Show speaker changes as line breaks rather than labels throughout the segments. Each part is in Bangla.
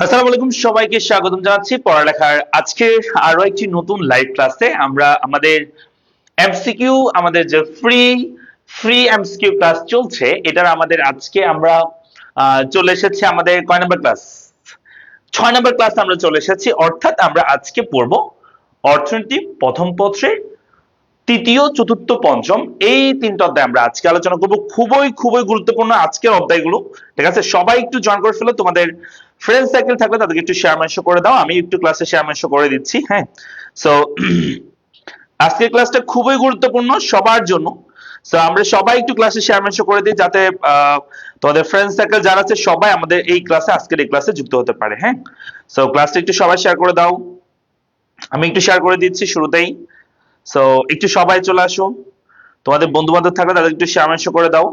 আসসালামু আলাইকুম, সবাইকে স্বাগতম জানাচ্ছি পড়ালেখার আজকে আরো একটি নতুন লাইভ ক্লাসে। আমরা আমাদের এমসিকিউ, আমাদের যে ফ্রি এমসিকিউ ক্লাস চলছে, এটার আমাদের আজকে আমরা চলে এসেছি আমাদের কয় নাম্বার ক্লাস? 6 নাম্বার ক্লাস আমরা চলে এসেছি। অর্থাৎ আমরা আজকে পড়ব অর্থনীতি প্রথম পত্রের তৃতীয়, চতুর্থ, পঞ্চম এই তিনটা অধ্যায় আমরা আজকে আলোচনা করব। খুবই খুবই গুরুত্বপূর্ণ আজকের অধ্যায়গুলো। ঠিক আছে, সবাই একটু জয়েন করে ফেলো। তোমাদের ফ্রেন্ড সার্কেল থাকলে তাদেরকে একটু শেয়ার মেনশন করে দাও। আমি একটু ক্লাসে শেয়ার মেনশন করে দিচ্ছি। হ্যাঁ, সো আজকের ক্লাসটা খুবই গুরুত্বপূর্ণ সবার জন্য। সো আমরা সবাই একটু ক্লাসে শেয়ার মেনশন করে দিই, যাতে তোমাদের ফ্রেন্ড সার্কেল যারা আছে সবাই আমাদের এই ক্লাসে, আজকের এই ক্লাসে যুক্ত হতে পারে। হ্যাঁ, সো ক্লাসটা একটু সবাই শেয়ার করে দাও। আমি একটু শেয়ার করে দিচ্ছি শুরুতেই। সো একটু সবাই চলে আসো। তোমাদের বন্ধু বান্ধব থাকলে তাদের একটু শেয়ার মেনশন করে দাও।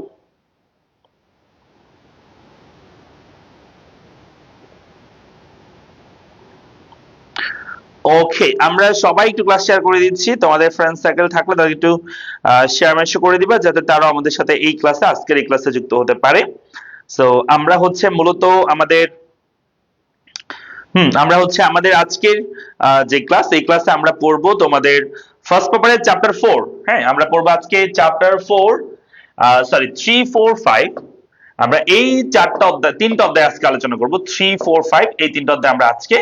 ওকে, আমরা সবাই একটু ক্লাস শেয়ার করে দিচ্ছি। তোমাদের ফ্রেন্ড সার্কেল থাকলে তাদের একটু শেয়ার মেনশন করে দিবা, যাতে তারা আমাদের সাথে এই ক্লাসে, আজকের এই ক্লাসে যুক্ত হতে পারে। সো আমরা হচ্ছে মূলত আমাদের আজকের যে ক্লাস, এই ক্লাসে আমরা পড়বো তোমাদের ফার্স্ট পেপারের চ্যাপ্টার 4। হ্যাঁ, আমরা পড়বো আজকে চ্যাপ্টার 4, সরি 3, 4, 5। আমরা এই তিনটা অধ্যায় আজকে আলোচনা করব। 3, 4, 5 এই তিনটা অধ্যায় আমরা আজকে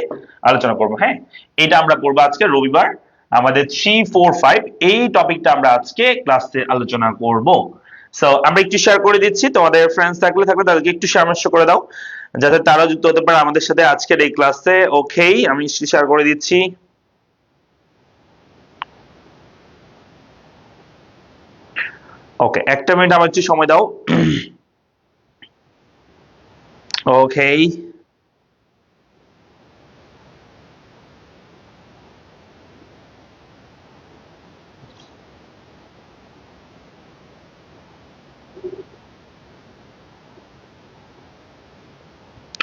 আলোচনা করব। হ্যাঁ, এটা আমরা পড়বো আজকে রবিবার। আমাদের 3, 4, 5 এই টপিকটা আমরা আজকে ক্লাসে আলোচনা করব। সো আমরা একটু শেয়ার করে দিচ্ছি। তোমাদের ফ্রেন্ডস থাকলে তাদেরকে একটু শেয়ার করে দাও, যাতে তারা যুক্ত হতে পারে আমাদের সাথে আজকের এই ক্লাসে। ওকে, আমি শেয়ার করে দিচ্ছি। ওকে, একটা মিনিট আমার একটু সময় দাও। ওকে,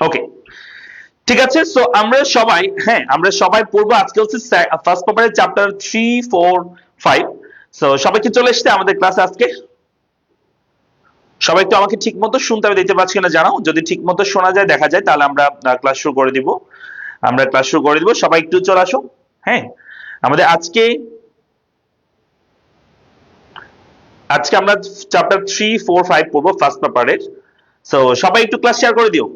ওকে, ঠিক আছে। সো আমরা সবাই পড়বো আজকে হচ্ছে ফার্স্ট পেপারের চ্যাপ্টার 3, 4, 5। সো সবাইকে চলে এসেছে আমাদের ক্লাসে আজকে। সবাই একটু আমাকে ঠিক মতো শুনতে, আমি দেখতে পাচ্ছি না জানাও। যদি ঠিক মতো শোনা যায়, দেখা যায়, তাহলে আমরা ক্লাস শুরু করে দিব। সবাই একটু চলে আসো। হ্যাঁ, আমাদের আজকে আমরা চ্যাপ্টার 3, 4, 5 পড়বো ফার্স্ট পেপারের। সো সবাই একটু ক্লাস শেয়ার করে দিও।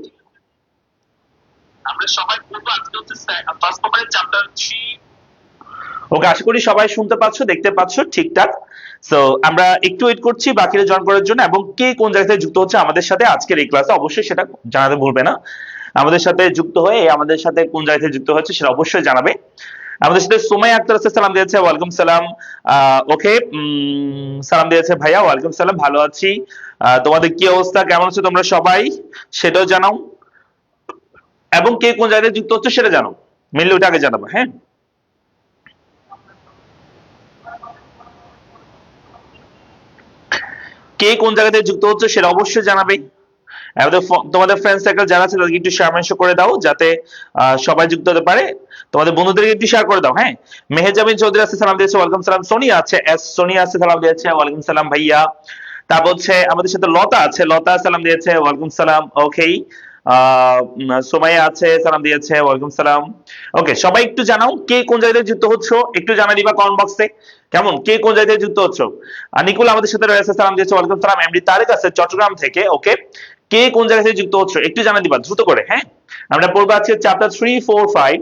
আমরা সবাই পড়বো আজকে হচ্ছে ফার্স্ট পেপারের চ্যাপ্টার 3। ওকে, আশা করি সবাই শুনতে পাচ্ছ, দেখতে পাচ্ছ ঠিকঠাক। সো আমরা একটু ওয়েট করছি বাকিরা জয়েন করার জন্য, এবং কে কোন জায়গা থেকে যুক্ত হচ্ছে আমাদের সাথে আজকের এই ক্লাসে অবশ্যই সেটা জানাতে ভুলবে না। আমাদের সাথে যুক্ত হয়ে আমাদের সাথে কোন জায়গা থেকে যুক্ত হচ্ছে সেটা অবশ্যই জানাবে। আমাদের সাথে সুমাইয়া আক্তার আছে, সালাম দিয়েছে, ওয়ালাইকুম সালাম। ওকে, সালাম দিয়েছে ভাইয়া, ওয়ালাইকুম সালাম, ভালো আছি। তোমাদের কি অবস্থা, কেমন আছো তোমরা সবাই, সেটাও জানাও। এবং কে কোন জায়গায় যুক্ত হচ্ছে সেটা জানাও, মেনলি ওটা আগে জানাবো। হ্যাঁ, কে কোন জায়গা থেকে যুক্ত হচ্ছে সেটা অবশ্যই জানাবে। তোমাদের ফ্রেন্ড সার্কেল যারা আছে তাদেরকে একটু শেয়ার মেনশন করে দাও, যাতে সবাই যুক্ত হতে পারে। তোমাদের বন্ধুদেরকে একটু শেয়ার করে দাও। হ্যাঁ, মেহেজাবিন চৌধুরী আছে, সালাম দিয়েছে, ওয়ালাইকুম সালাম। সোনিয়া আছে, সোনিয়া আছে, সালাম দিয়েছে, ওয়ালাইকুম সালাম ভাইয়া। তারপর হচ্ছে আমাদের সাথে লতা আছে, লতা সালাম দিয়েছে, ওয়ালাইকুম সালাম। ওকে, সোমাইয়া আছে, সালাম দিয়েছে, ওয়ালাইকুম সালাম। ওকে, সবাই একটু জানাও কে কোন জায়গায় যুক্ত হচ্ছ, একটু জানাই দিবা কমেন্ট বক্সে। কেমন, কে কোন জায়গায় যুক্ত হচ্ছ? নিকুল আমাদের সাথে রয়েছে, সালাম দিয়েছে, ওয়ালাইকুম সালাম। এমডি তারেক আছে চট্টগ্রাম থেকে। ওকে, কে কোন জায়গা থেকে যুক্ত হচ্ছ একটু জানাই দিবা দ্রুত করে। হ্যাঁ, আমরা পড়বো আজকে চ্যাপ্টার 3, 4, 5।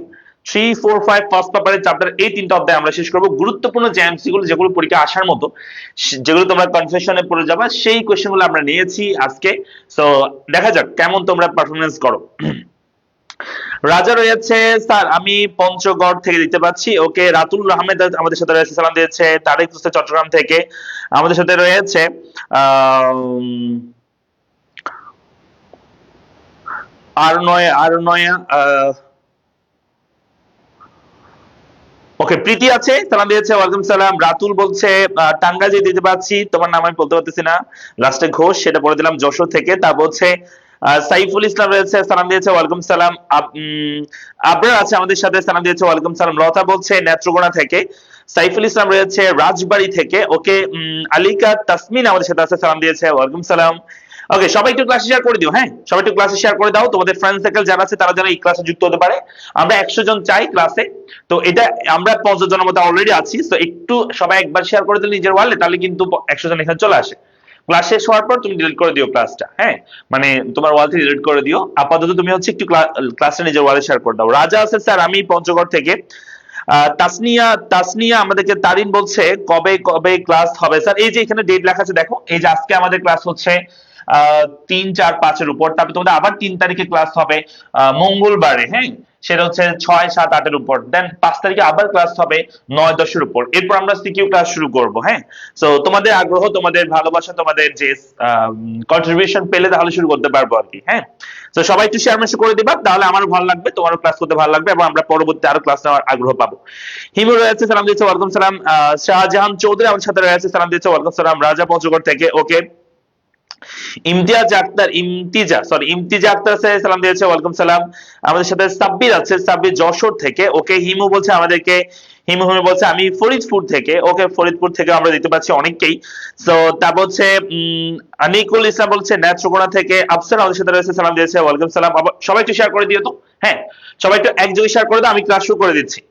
3, 4, 5 ফার্স্ট পেপারের চ্যাপ্টার এই তিনটা অধ্যায় আমরা শেষ করবো। গুরুত্বপূর্ণ যে এমসি গুলো, যেগুলো পরীক্ষা আসার মতো, যেগুলো তোমরা কনফিউশনে পড়ে যাবা, সেই কোশ্চেন গুলো আমরা নিয়েছি আজকে। সো দেখা যাক কেমন তোমরা পারফরমেন্স করো। রাজা রয়েছে, স্যার আমি পঞ্চগড় থেকে দিতে পাচ্ছি। ওকে, রাতুল আহমেদ আমাদের সাথে রয়েছে, সালাম দিয়েছে। তারেক হোসেন চট্টগ্রাম থেকে আমাদের সাথে রয়েছে। ওকে, প্রীতি আছে, সালাম দিয়েছে, ওয়ালাইকুম সালাম। রাতুল বলছে টাঙ্গাইল যে দিতে পাচ্ছি, তোমার নাম আমি বলতে পারতেছি না, লাস্টে ঘোষ, সেটা পড়ে দিলাম যশোর থেকে। তারপর হচ্ছে সাইফুল ইসলাম রয়েছে, সালাম দিয়েছে, ওয়ালাইকুম সালাম। আবরার আছে আমাদের সাথে, সালাম দিয়েছে, ওয়ালাইকুম সালাম। লতা বলছে নেত্রকোনা থেকে। সাইফুল ইসলাম রয়েছে রাজবাড়ী থেকে। ওকে, আলিকা তাসমিন আমাদের সাথে আছে, সালাম দিয়েছে, ওয়ালাইকুম সালাম। ওকে, সবাই একটু ক্লাসে শেয়ার করে দিও। হ্যাঁ, সবাই একটু ক্লাসে শেয়ার করে দাও, তোমাদের ফ্রেন্ড সার্কেল যারা আছে তারা যেন এই ক্লাসে যুক্ত হতে পারে। আমরা 100 জন চাই ক্লাসে, তো এটা আমরা 50 জনের মতো অলরেডি আছি, তো একটু সবাই একবার শেয়ার করে দিলে নিজের ওয়ালে, তাহলে কিন্তু 100 জন এখানে চলে আসে। ক্লাস শেষ হওয়ার পর তুমি ডিলিট করে দিও ক্লাসটা। হ্যাঁ, মানে তোমার ওয়াল থেকে ডিলিট করে দিও। আপাতত তুমি হচ্ছে একটু ক্লাসটা নিজের ওয়ালে শেয়ার করে দাও। রাজা আছে স্যার, আমি পঞ্চগড় থেকে। তাসনিয়া তাসনিয়া আমাদেরকে তারিন বলছে কবে কবে ক্লাস হবে স্যার। এই যে এখানে ডেট লেখা আছে দেখো, এই যে আজকে আমাদের ক্লাস হচ্ছে 3, 4, 5 উপর, তারপর তোমাদের আবার 3 তারিখে ক্লাস হবে মঙ্গলবারে। হ্যাঁ, সেটা হচ্ছে 6, 7, 8 উপর। দেন 5 তারিখে আবার ক্লাস হবে 9, 10 উপর। এরপর আমরা সিকিউ ক্লাস শুরু করব। হ্যাঁ, সো তোমাদের আগ্রহ, তোমাদের ভালোবাসা, তোমাদের যে কন্ট্রিবিউশন পেলে তাহলে শুরু করতে পারবো আর কি। হ্যাঁ, তো সবাই একটু শেয়ার মেসেজ করে দিবা, তাহলে আমারও ভালো লাগবে, তোমারও ক্লাস করতে ভালো লাগবে, এবং আমরা পরবর্তী আরো ক্লাস নেওয়ার আগ্রহ পাবো। হিমু রয়েছে, সালাম দিয়েছে, ওয়ালাইকুম সালাম। শাহজাহান চৌধুরী আমাদের সাথে রয়েছে, সালাম দিয়েছে, ওয়ালাইকুম সালাম। রাজা পঞ্চগড় থেকে, ওকে। ইমতিজা আক্তার আছে, সালাম দিয়েছে, ওয়ালাইকুম সালাম। আমাদের সাথে সাব্বির আছে, সাব্বির যশোর থেকে, ওকে। হিমু বলছে আমাদেরকে, হিমু বলছে আমি ফরিদপুর থেকে, ওকে। ফরিদপুর থেকে আমরা দিতে পাচ্ছি অনেককেই। তো তারপর হচ্ছে আনিকুল ইসলাম বলছে নেত্রকোনা থেকে। আফসার আমাদের সাথে রয়েছে, সালাম দিয়েছে, ওয়ালাইকুম সালাম। সবাই একটু শেয়ার করে দিও তো। হ্যাঁ, সবাই একটু একযোগে শেয়ার করে দাও, আমি ক্লাস শুরু করে দিচ্ছি।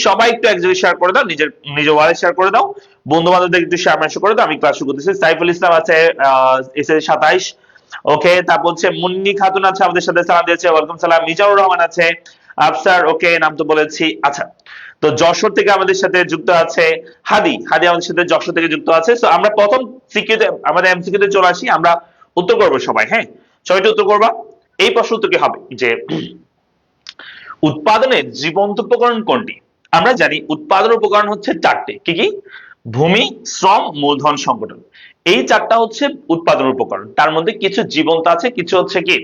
সবাই একটু একযোগে শেয়ার করে দাও, নিজের নিজের ওয়ালে শেয়ার করে দাও, বন্ধু বান্ধবদের একটু শেয়ার মেনশন করে দাও, আমি ক্লাস শুরু করতেছি। সাইফুল ইসলাম আছে, এসে 27, ওকে। তারপর হচ্ছে মুন্নি খাতুন আছে আমাদের সাথে, সালাম দিয়েছে, ওয়ালাইকুম সালাম। মিজানুর রহমান আছে, আফসার, ওকে, নাম তো বলেছি। আচ্ছা, তো যশোর থেকে আমাদের সাথে যুক্ত আছে হাদি, হাদি আমাদের সাথে যশোর থেকে যুক্ত আছে। তো আমরা প্রথম সিকিউতে, আমাদের এমসিকিউতে চলে আসি, আমরা উত্তর করবো সবাই। হ্যাঁ, সবাই উত্তর করবা। এই প্রশ্ন উত্তর কি হবে যে উৎপাদনের জীবন্ত উপকরণ কোনটি? আমরা জানি উৎপাদন উপকরণ হচ্ছে 4টে। কি কি? ভূমি, শ্রম, মূলধন, সংগঠন। এই 4টা হচ্ছে উৎপাদন উপকরণ। তার মধ্যে কিছু জীবন্ত আছে, কিছু হচ্ছে কি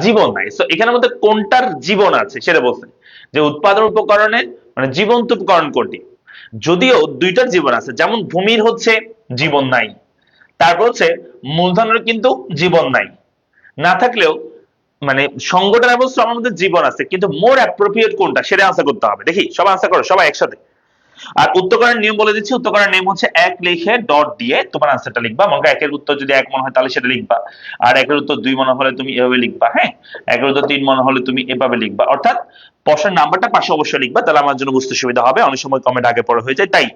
জীবন নাই। তো এখানের মধ্যে কোনটার জীবন আছে সেটা বলছে, যে উৎপাদন উপকরণের মানে জীবন্ত উপকরণ কোনটি। যদিও 2টার জীবন আছে, যেমন ভূমির হচ্ছে জীবন নাই, তারপর হচ্ছে মূলধনের কিন্তু জীবন নাই, না থাকলেও মানে সংগঠন এবং শ্রমের মধ্যে জীবন আছে, কিন্তু মোর অ্যাপ্রোপ্রিয়েট কোনটা সেটা আনসার করতে হবে। দেখি সবাই আনসার করো, সবাই একসাথে। আর উত্তর করার নিয়ম বলে দিচ্ছি, উত্তর করার নিয়ম হচ্ছে 1 লিখে ডট দিয়ে তোমার আনসারটা লিখবা। মনে করো 1 এর উত্তর যদি 1 মনে হয় তাহলে সেটা লিখবা, আর 1 এর উত্তর 2 মনে হলে তুমি এভাবে লিখবা। হ্যাঁ, 1 এর উত্তর 3 মনে হলে তুমি এভাবে লিখবা, অর্থাৎ প্রশ্নের নাম্বারটা পাশে অবশ্যই লিখবা, তাহলে আমার জন্য বুঝতে সুবিধা হবে। অনেক সময় কমেন্ট আগে পরে হয়ে যায়। তাই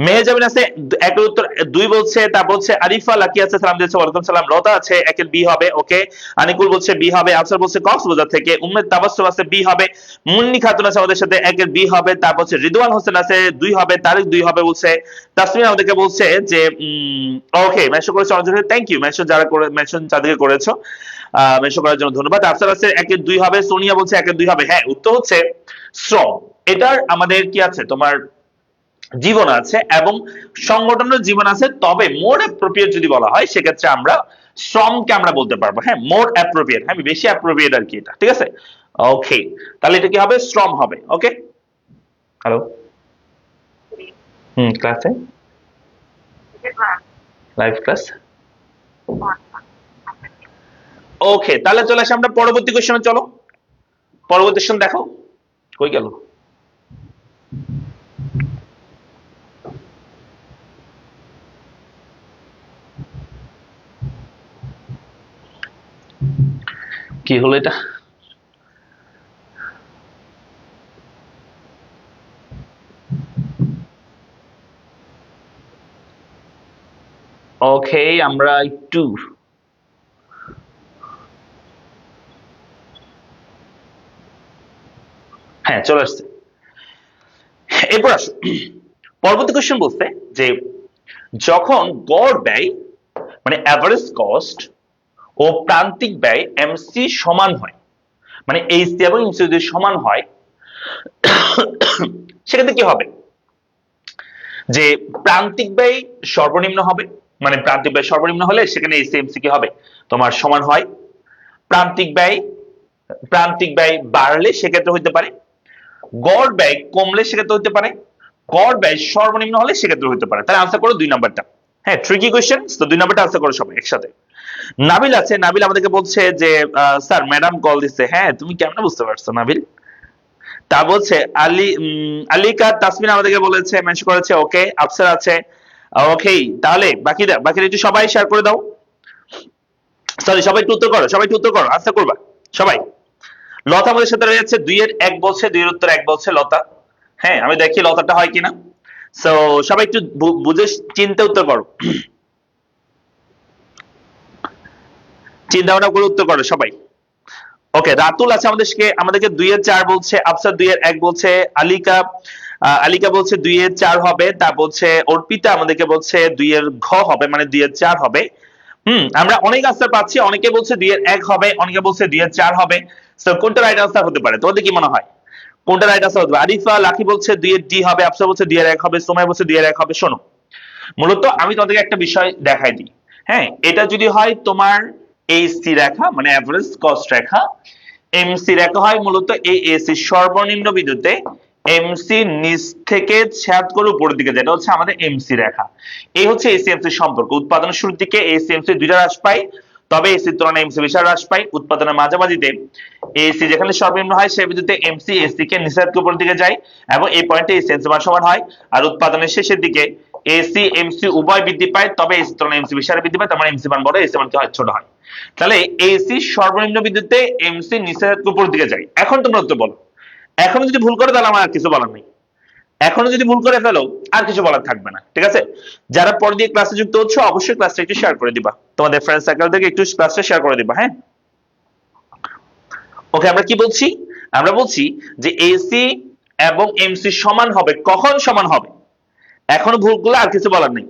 মেহজাবিন আছে 1 এর উত্তর 2 বলছে, তারপর হচ্ছে আরিফা লাকি আছে, সালাম দিয়েছে, ওয়ালাইকুম সালাম। লতা আছে 1 এর বি হবে, ওকে। আনিকুল বলছে বি হবে। আফসার বলছে কক্সবাজার থেকে। উম্মেদ তাবাসসুম আছে বি হবে। মুন্নি খাতুন আছে আমাদের সাথে, 1 এর বি হবে। তারপর হচ্ছে রিদওয়ান হোসেন আছে 2 হবে। তারিক 2 হবে বলছে। তাসমিন আমাদেরকে বলছে যে ওকে, মেনশন করেছে অনেক, থ্যাংক ইউ। মেনশন যারা করে, মেনশন যাদেরকে করেছো মেনশন করার জন্য ধন্যবাদ। আফসার আছে 1 এর 2 হবে। সোনিয়া বলছে 1 এর 2 হবে। হ্যাঁ, উত্তর হচ্ছে শ্রম। এটার আমাদের কি আছে, তোমার জীবন আছে এবং সংগঠনের জীবন আছে, তবে মোর অ্যাপ্রোপ্রিয়েট যদি বলা হয় সেক্ষেত্রে আমরা শ্রমকে আমরা বলতে পারবো। হ্যাঁ, মোর অ্যাপ্রোপ্রিয়েট, হ্যাঁ বেশি অ্যাপ্রোপ্রিয়েট আর কি এটা, ঠিক আছে। ওকে, তাহলে এটা কি হবে, শ্রম হবে। ওকে, হ্যালো, ক্লাসে লাইভ ক্লাস। ওকে, তাহলে চলে আসি আমরা পরবর্তী কোশ্চেনে। চলো পরবর্তী কোশ্চেন দেখো, কই গেল। কি হলো এটা? ওকে, আমরা একটু হ্যাঁ চলে আসছে। এরপর আসো, পরবর্তী কোশ্চেন বলছে যে যখন গড় ব্যয় মানে অ্যাভারেজ কস্ট ও প্রান্তিক ব্যয় এমসি সমান হয়, মানে এইচসি এবং এমসি যদি সমান হয়, সেক্ষেত্রে কি হবে, যে প্রান্তিক ব্যয় সর্বনিম্ন হবে। মানে প্রান্তিক ব্যয় সর্বনিম্ন হলে সেখানে এইচসি এমসি কি হবে, তোমার সমান হয়। প্রান্তিক ব্যয় বাড়লে সেক্ষেত্রে হইতে পারে, গড় ব্যয় কমলে সেক্ষেত্রে হতে পারে, গড় ব্যয় সর্বনিম্ন হলে সেক্ষেত্রে হতে পারে। তাহলে আনসার করো 2 নাম্বারটা। হ্যাঁ, ট্রিকি কোশ্চেন, তো 2 নাম্বারটা আনসার করো সবাই একসাথে। নাবিল আছে, নাবিল আমাদেরকে বলছে যে স্যার ম্যাডাম কল দিচ্ছে। হ্যাঁ, তুমি কেমন বুঝতে পারছো নাবিল? তা বলছে আলিকা তাসমিন আমাদেরকে বলেছে, মেনশন করেছে, ওকে। আফসার আছে, ওকে। তাহলে বাকিরা একটু সবাই শেয়ার করে দাও। সরি, সবাই একটু উত্তর করো, সবাই একটু উত্তর করো, আনসার করবা সবাই। লতা আমাদের সাথে রয়েছে, 2 এর 1 বলছে, 2 এর উত্তর 1 বলছে লতা। হ্যাঁ, আমি দেখি লতাটা হয় কিনা। সো সবাই একটু বুঝে চিন্তা উত্তর করো, চিন্তা ভাবনা করে উত্তর করো সবাই। ওকে, রাতুল আছে আমাদেরকে 2 এর 4 বলছে, আফসার 2 এর 1 বলছে, আলিকা আলিকা বলছে 2 এর 4 হবে, তা বলছে অর্পিতা আমাদেরকে বলছে 2 এর ঘ হবে, মানে 2 এর 4 হবে। আমরা অনেক আনসার পাচ্ছি, অনেকে বলছে 2 এর 1 হবে, অনেকে বলছে 2 এর 4 হবে। সো কোনটা রাইট আনসার হতে পারে, তোমাদের কি মনে হয় কোনটা রাইট আনসার হতে পারে? আরিফা লাকি বলছে 2 এর ডি হবে, আফসার বলছে 2 এর 1 হবে, সোমাই বলছে 2 এর 1 হবে। শোনো, মূলত আমি তোমাদেরকে একটা বিষয় দেখাই দিই। হ্যাঁ, এটা যদি হয় তোমার এইচসি রেখা, মানে এভারেজ কস্ট রেখা, এমসি রেখা হয় মূলত এই এসি সর্বনিম্ন বিন্দুতে এমসি নিচ থেকে ছেদ করে উপরের দিকে, যেটা হচ্ছে আমাদের এমসি রেখা। এই হচ্ছে এসি এমসি সম্পর্ক। উৎপাদনের শুরুর দিকে এসি এমসি দুইটা হ্রাস পায়, তবে এসির তুলনায় এমসি বেশি হ্রাস পায়। উৎপাদনের মাঝামাঝিতে এসি যেখানে সর্বনিম্ন হয় সেই বিন্দুতে এমসি এসি কে নিচের থেকে উপরের দিকে যায়, এবং এই পয়েন্টে এসি এমসি মান সমান হয়। আর উৎপাদনের শেষের দিকে এসি এমসি উভয় বৃদ্ধি পায়, তবে এসি তুলনায় এমসি বেশি হারে বৃদ্ধি পায়, তার মানে এমসি মান বড়, এসি মান কি হয়, ছোট হয়। তাহলে এসি সর্বনিম্ন বিন্দুতে এমসি নিচের থেকে উপরের দিকে যায়। এখন তোমরা উত্তর বলো, এখনো যদি ভুল করে তাহলে আমার আর কিছু বলার নেই, এখনো যদি ভুল করে ফেলো আর কিছু বলার থাকবে না, ঠিক আছে? যারা পরে দিয়ে ক্লাসে যুক্ত হচ্ছে অবশ্যই ক্লাসটা একটু শেয়ার করে দিবা, তোমাদের ফ্রেন্ড সার্কেল থেকে একটু ক্লাসটা শেয়ার করে দিবা। হ্যাঁ, ওকে, আমরা কি বলছি? আমরা বলছি যে এসি এবং এমসি সমান হবে, কখন সমান হবে? এখনো ভুল করলে আর কিছু বলার নেই।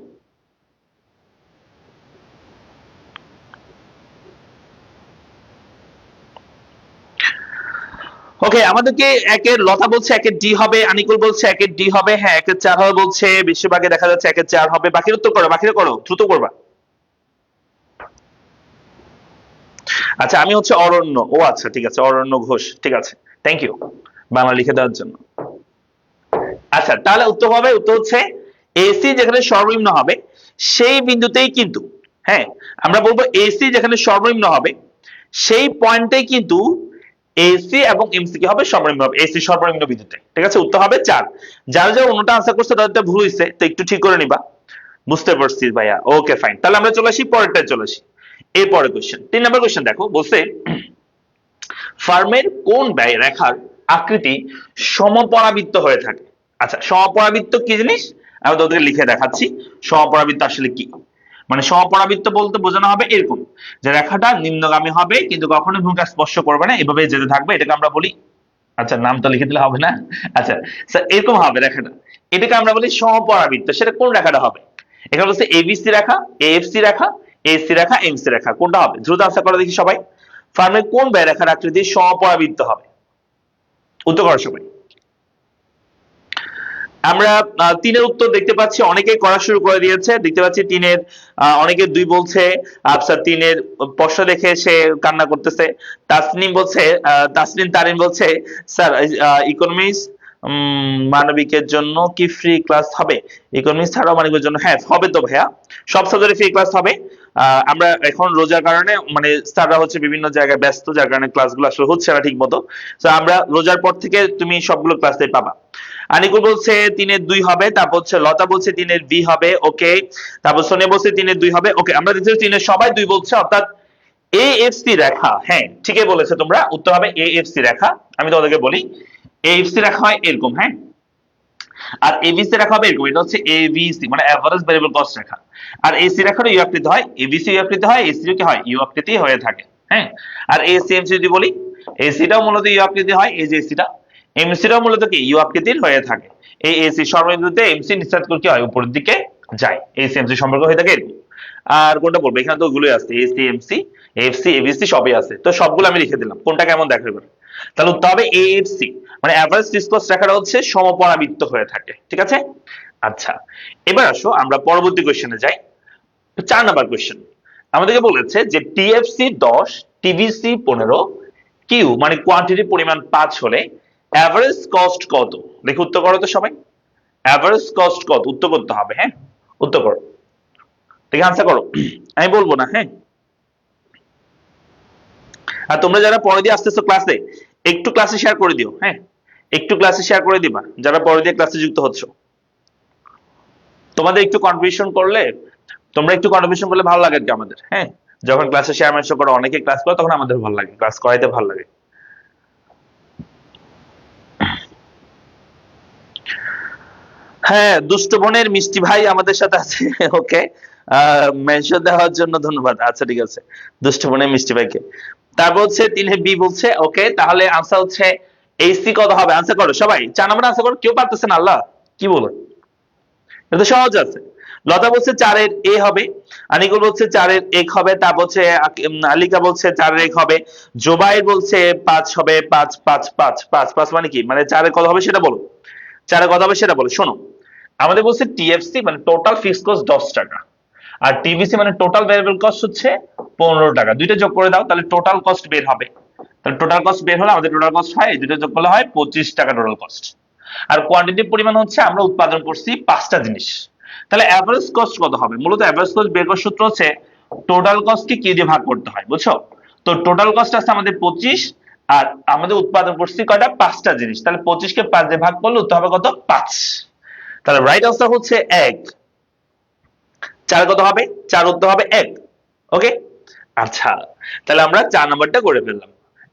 ওকে, আমাদেরকে একের লতা বলছে একের ডি হবে, আনিকুল বলছে একের ডি হবে, হ্যাঁ একের 4 হবে বলছে, বেশিরভাগে দেখা যাচ্ছে একের 4 হবে। বাকির উত্তর করো, বাকিরা করো, দ্রুত করবা। আচ্ছা, আমি হচ্ছে অরণ্য, ও আচ্ছা ঠিক আছে, অরণ্য ঘোষ, ঠিক আছে, থ্যাংক ইউ বাংলা লিখে দেওয়ার জন্য। আচ্ছা, তাহলে উত্তর হবে, উত্তর হচ্ছে এসি যেখানে সর্বনিম্ন হবে সেই বিন্দুতেই কিন্তু, হ্যাঁ আমরা বলবো এসি যেখানে সর্বনিম্ন হবে সেই পয়েন্টে কিন্তু এসি এবং এমসি কি হবে, সর্বনিম্ন হবে এসি সর্বনিম্ন বিন্দুতে, ঠিক আছে? উত্তর হবে 4। যারা যারা অন্যটা আনসার করছে তাদের ভুল হয়েছে, তো একটু ঠিক করে নিবা। বুঝতে পারছি ভাইয়া, ওকে ফাইন। তাহলে আমরা চলে আসি পরেরটায়, চলে আসি এরপরে কোশ্চেন, 3 নম্বর কোশ্চেন দেখো, বলছে ফার্মের কোন ব্যয় রেখার আকৃতি সমপরাবৃত্ত হয়ে থাকে? আচ্ছা, সমপরাবৃত্ত কি জিনিস আমি তোদেরকে লিখে দেখাচ্ছি। সমপরাবৃত্ত আসলে কি, মানে সমপরাবৃত্ত বলতে বোঝানো হবে এরকম যে রেখাটা নিম্নগামী হবে কিন্তু কখনো ভূমিকা স্পর্শ করবে না, এভাবে যেতে থাকবে, এটাকে আমরা বলি, আচ্ছা নাম তো লিখে দিলে হবে না, আচ্ছা এরকম হবে রেখাটা, এটাকে আমরা বলি সমপরাবৃত্ত। সেটা কোন রেখাটা হবে? এখানে বলছে এবিসি রেখা, এএফসি রেখা, এসি রেখা, এমসি রেখা, কোনটা হবে? দ্রুত আনসার করে দেখি সবাই। ফার্মের কোন ব্যয় রেখার আকৃতি সমপরাবৃত্ত হবে? উত্তর করো সবাই। আমরা 3 এর উত্তর দেখতে পাচ্ছি, অনেকেই করা শুরু করে দিয়েছে, দেখতে পাচ্ছি 3 এর অনেকে 2 বলছে, আফসার 3 এর প্রশ্ন দেখে সে কান্না করতেছে। তাসনিম বলছে, তাসনিম তারিন বলছে স্যার ইকোনমিক্স মানবিকের জন্য কি ফ্রি ক্লাস হবে? ইকোনমিক্স ছাড়াও মানবিকের জন্য, হ্যাঁ হবে তো ভাইয়া, সব সাবজেক্টে ফ্রি ক্লাস হবে। আমরা এখন রোজার কারণে মানে স্যাররা হচ্ছে বিভিন্ন জায়গায় ব্যস্ত, যার কারণে ক্লাসগুলো আসলে হচ্ছে না ঠিক মতো। তো আমরা রোজার পর থেকে তুমি সবগুলো ক্লাসে পাবা। আনিকুল বলছে 3 এর 2 হবে, তারপর হচ্ছে লতা বলছে 3 এর বি হবে, ওকে। তারপর সোনিয়া বলছে 3 এর 2 হবে, ওকে। আমরা দেখছি 3 এর সবাই 2 বলছে, অর্থাৎ এএফসি রেখা, হ্যাঁ ঠিকই বলেছে তোমরা, উত্তর হবে এএফসি রেখা। আমি তোমাদেরকে বলি এএফসি রেখা হয় এরকম, হ্যাঁ, আর এবিসি রেখা হবে এরকম, এটা হচ্ছে এবিসি মানে এভারেজ ভেরিয়েবল কস্ট রেখা। আর এসি রেখার ইউ আকৃতি হয়, এবিসি ইউ আকৃতি হয়, এসি কি হয়, ইউ আকৃতি হয়ে থাকে, হ্যাঁ। আর এসি এমসি যদি বলি, এসিটাও মূলত ইউ আকৃতি হয়, এই যে এসিটা, এমসিটাও মূলত কি ইউ আকৃতির হয়ে থাকে। এই এসি সর্ববিন্দুতে এমসি নিঃসাত করে কি হয়, উপরের দিকে যায়, এসি এমসি সম্পর্ক হয়ে থাকে এরকম। আর কোনটা বলবো, এখানে তো ওগুলোই আছে, এসি এমসি এফসি এবিসি সবই আছে, তো সবগুলো আমি লিখে দিলাম, কোনটা কেমন দেখা করে। তাহলে উত্তর হবে এএফসি, মানে এভারেজ ফিক্সড কস্ট রেখাটা হচ্ছে সমপরাবৃত্ত হয়ে থাকে, ঠিক আছে? আচ্ছা, এবার আসো আমরা পরবর্তী কোশ্চেনে যাই। 4 নাম্বার কোশ্চেন আমাদেরকে বলেছে যে টিএফসি 10, টিভিসি 15, কিউ মানে কোয়ান্টিটি পরিমাণ 5 হলে এভারেজ কস্ট কত? দেখি উত্তর করো তো সবাই, এভারেজ কস্ট কত উত্তর করতে হবে, হ্যাঁ উত্তর করো, দেখি আনসার করো, আমি বলবো না, হ্যাঁ। আর তোমরা যারা পরে দিয়ে আসতেছো ক্লাসে একটু ক্লাসে শেয়ার করে দিও, হ্যাঁ একটু ক্লাসে শেয়ার করে দিবা যারা পরে দিয়ে ক্লাসে যুক্ত হচ্ছ। তোমাদের একটু কন্ট্রিবিউশন করলে, তোমরা একটু কন্ট্রিবিউশন করলে ভালো লাগে আর কি আমাদের, হ্যাঁ যখন ক্লাসে শেয়ার মেনশন করো, অনেকে ক্লাস করে, তখন আমাদের ভালো লাগে, ক্লাস করাইতে ভালো লাগে। হ্যাঁ, দুষ্ট বোনের মিষ্টি ভাই আমাদের সাথে আছে। ওকে, মেনশন দেওয়ার জন্য ধন্যবাদ। আচ্ছা ঠিক আছে, দুষ্ট বোনের মিষ্টি ভাইকে। তারপর হচ্ছে তিনি বি বলছে ওকে, তাহলে আনসার হচ্ছে এসি কত হবে? আনসার করো সবাই, 4 নম্বর আনসার করো, কেউ পারতেছে না, আল্লাহ কি বলো, এটা তো সহজ আছে। লতা বলছে 4-এর এ হবে, আনিকুল বলছে 4-এর 1 হবে, তারপর হচ্ছে আলিকা বলছে 4-এর 1 হবে, জোবাইর বলছে 5 হবে, 5 5 5 5 5 মানে কি, মানে 4-এর কত হবে সেটা বলো, 4-এর কত হবে সেটা বলো। শোনো, আমাদের বলছে টিএফসি মানে টোটাল ফিক্সড কস্ট 10 টাকা, আর টিভিসি মানে টোটাল ভ্যারিয়েবল কস্ট হচ্ছে 15 টাকা। দুইটা যোগ করে দাও, তাহলে টোটাল কস্ট বের হবে। তাহলে টোটাল কস্ট বের হলে আমাদের টোটাল কস্ট হয়, এই দুটো যোগ করলে হয় 25 টাকা টোটাল কস্ট। আর কোয়ান্টিটির পরিমাণ হচ্ছে আমরা উৎপাদন করছি 5টা জিনিস। তাহলে অ্যাভারেজ কস্ট কত হবে? মূলত অ্যাভারেজ কস্ট বের করার সূত্র হচ্ছে টোটাল কস্টকে কি দিয়ে ভাগ করতে হয়, বুঝছো? তো টোটাল কস্ট আছে আমাদের 25, আর আমাদের উৎপাদন করছি কয়টা? 5টা জিনিস। তাহলে 25 কে 5 দিয়ে ভাগ করলে উত্তর হবে কত? 5। তাহলে রাইট আনসার হচ্ছে 1। 4 কত হবে? 4 উত্তর হবে 1। ওকে, আচ্ছা, তাহলে আমরা 4 নাম্বারটা করে ফেললাম।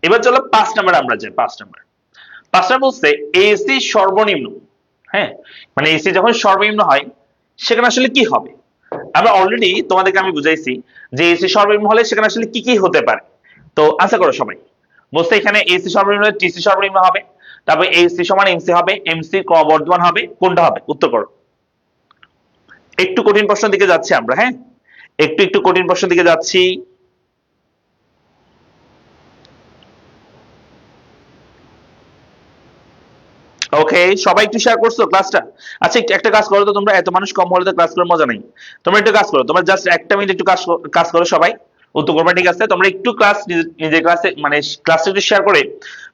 এবার চলো 5 নাম্বার আমরা যাই। 5 নাম্বার, 5 নাম্বার বলছে এসি সর্বনিম্ন। হ্যাঁ, মানে এসি যখন সর্বনিম্ন হয় সেখানে আসলে কি হবে? আমরা অলরেডি তোমাদেরকে আমি বুঝাইছি যে এসি সর্বনিম্ন হলে সেখানে আসলে কি কি হতে পারে। তো আশা করো সবাই বলছে এখানে এসি সর্বনিম্ন হলে টিসি সর্বনিম্ন হবে, তারপর এসি সমান এমসি হবে, এমসি ক্রমবর্ধমান হবে, কোনটা হবে? উত্তর করো। একটু কঠিন প্রশ্ন দিকে যাচ্ছি আমরা, হ্যাঁ একটু একটু কঠিন প্রশ্ন দিকে যাচ্ছি। ওকে, সবাই একটু শেয়ার করছো ক্লাসটা? আচ্ছা একটা কাজ করো তো, তোমরা এত মানুষ কম হলে তো ক্লাস করে মজা নেই। তোমরা একটু কাজ করো, তোমরা জাস্ট একটা মিনিট একটু কাজ করো সবাই, উত্তর করবে, ঠিক আছে? তোমরা একটু ক্লাস নিজের ক্লাসে মানে ক্লাসটা একটু শেয়ার করে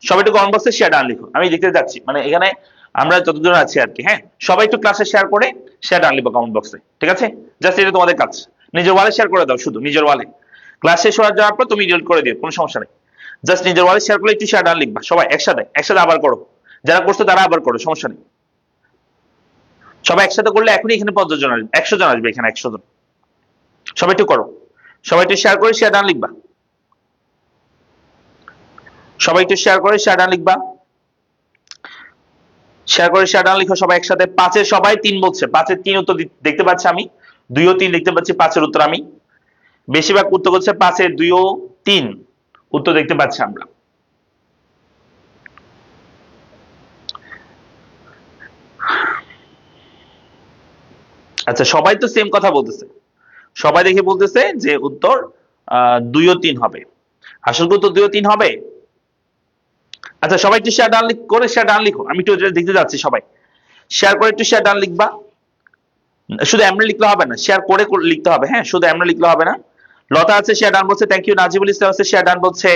সবাই একটু কমেন্ট বক্সে শেয়ার ডান লিখো, আমি দেখতে যাচ্ছি মানে এখানে আমরা যতজন আছি আর কি। হ্যাঁ, সবাই একটু ক্লাসে শেয়ার করে শেয়ার ডান লিখো কমেন্ট বক্সে, ঠিক আছে? জাস্ট এটা তোমাদের কাজ, নিজের ওয়ালে শেয়ার করে দাও, শুধু নিজের ওয়ালে। ক্লাস শেষ হয়ে যাওয়ার পর তুমি ডিলিট করে দিও, কোনো সমস্যা নেই। জাস্ট নিজের ওয়ালে শেয়ার করে একটু শেয়ার ডান লিখবা সবাই একসাথে, একসাথে আবার করো, যারা করছো তারা আবার করো, সমস্যা নেই। সবাই একসাথে করলে এখনই এখানে 50 জন আসবে, 100 জন আসবে এখানে, 100 জন। সবাই একটু করো, সবাই একটু শেয়ার করে শেয়ার ডান লিখবা, সবাই একটু শেয়ার করে শেয়ার ডান লিখবা, শেয়ার করে শেয়ার ডান লিখো সবাই একসাথে। 5-এর সবাই 3 বলছে, 5-এর 3 উত্তর দেখতে পাচ্ছি আমি, 2 ও 3 দেখতে পাচ্ছি, 5-এর উত্তর আমি। বেশিরভাগ উত্তর করছে 5-এর 2 ও 3 উত্তর দেখতে পাচ্ছি আমরা। আচ্ছা, সবাই তো সেম কথা বলতেছে, সবাই দেখে বলতেছে যে উত্তর 2 ও 3 হবে। আসল উত্তর 2 ও 3 হবে। আচ্ছা, সবাই একটু শেয়ার ডান করে শেয়ার ডান লিখো, আমি একটু দেখতে যাচ্ছি। সবাই শেয়ার করে একটু শেয়ার ডান লিখবা, শুধু এমনি লিখলে হবে না, শেয়ার করে লিখতে হবে। হ্যাঁ, শুধু এমনি লিখলে হবে না। লতা আছে শেয়ার ডান বলছে, থ্যাংক ইউ। নাজিবুল ইসলাম আছে শেয়ার ডান বলছে,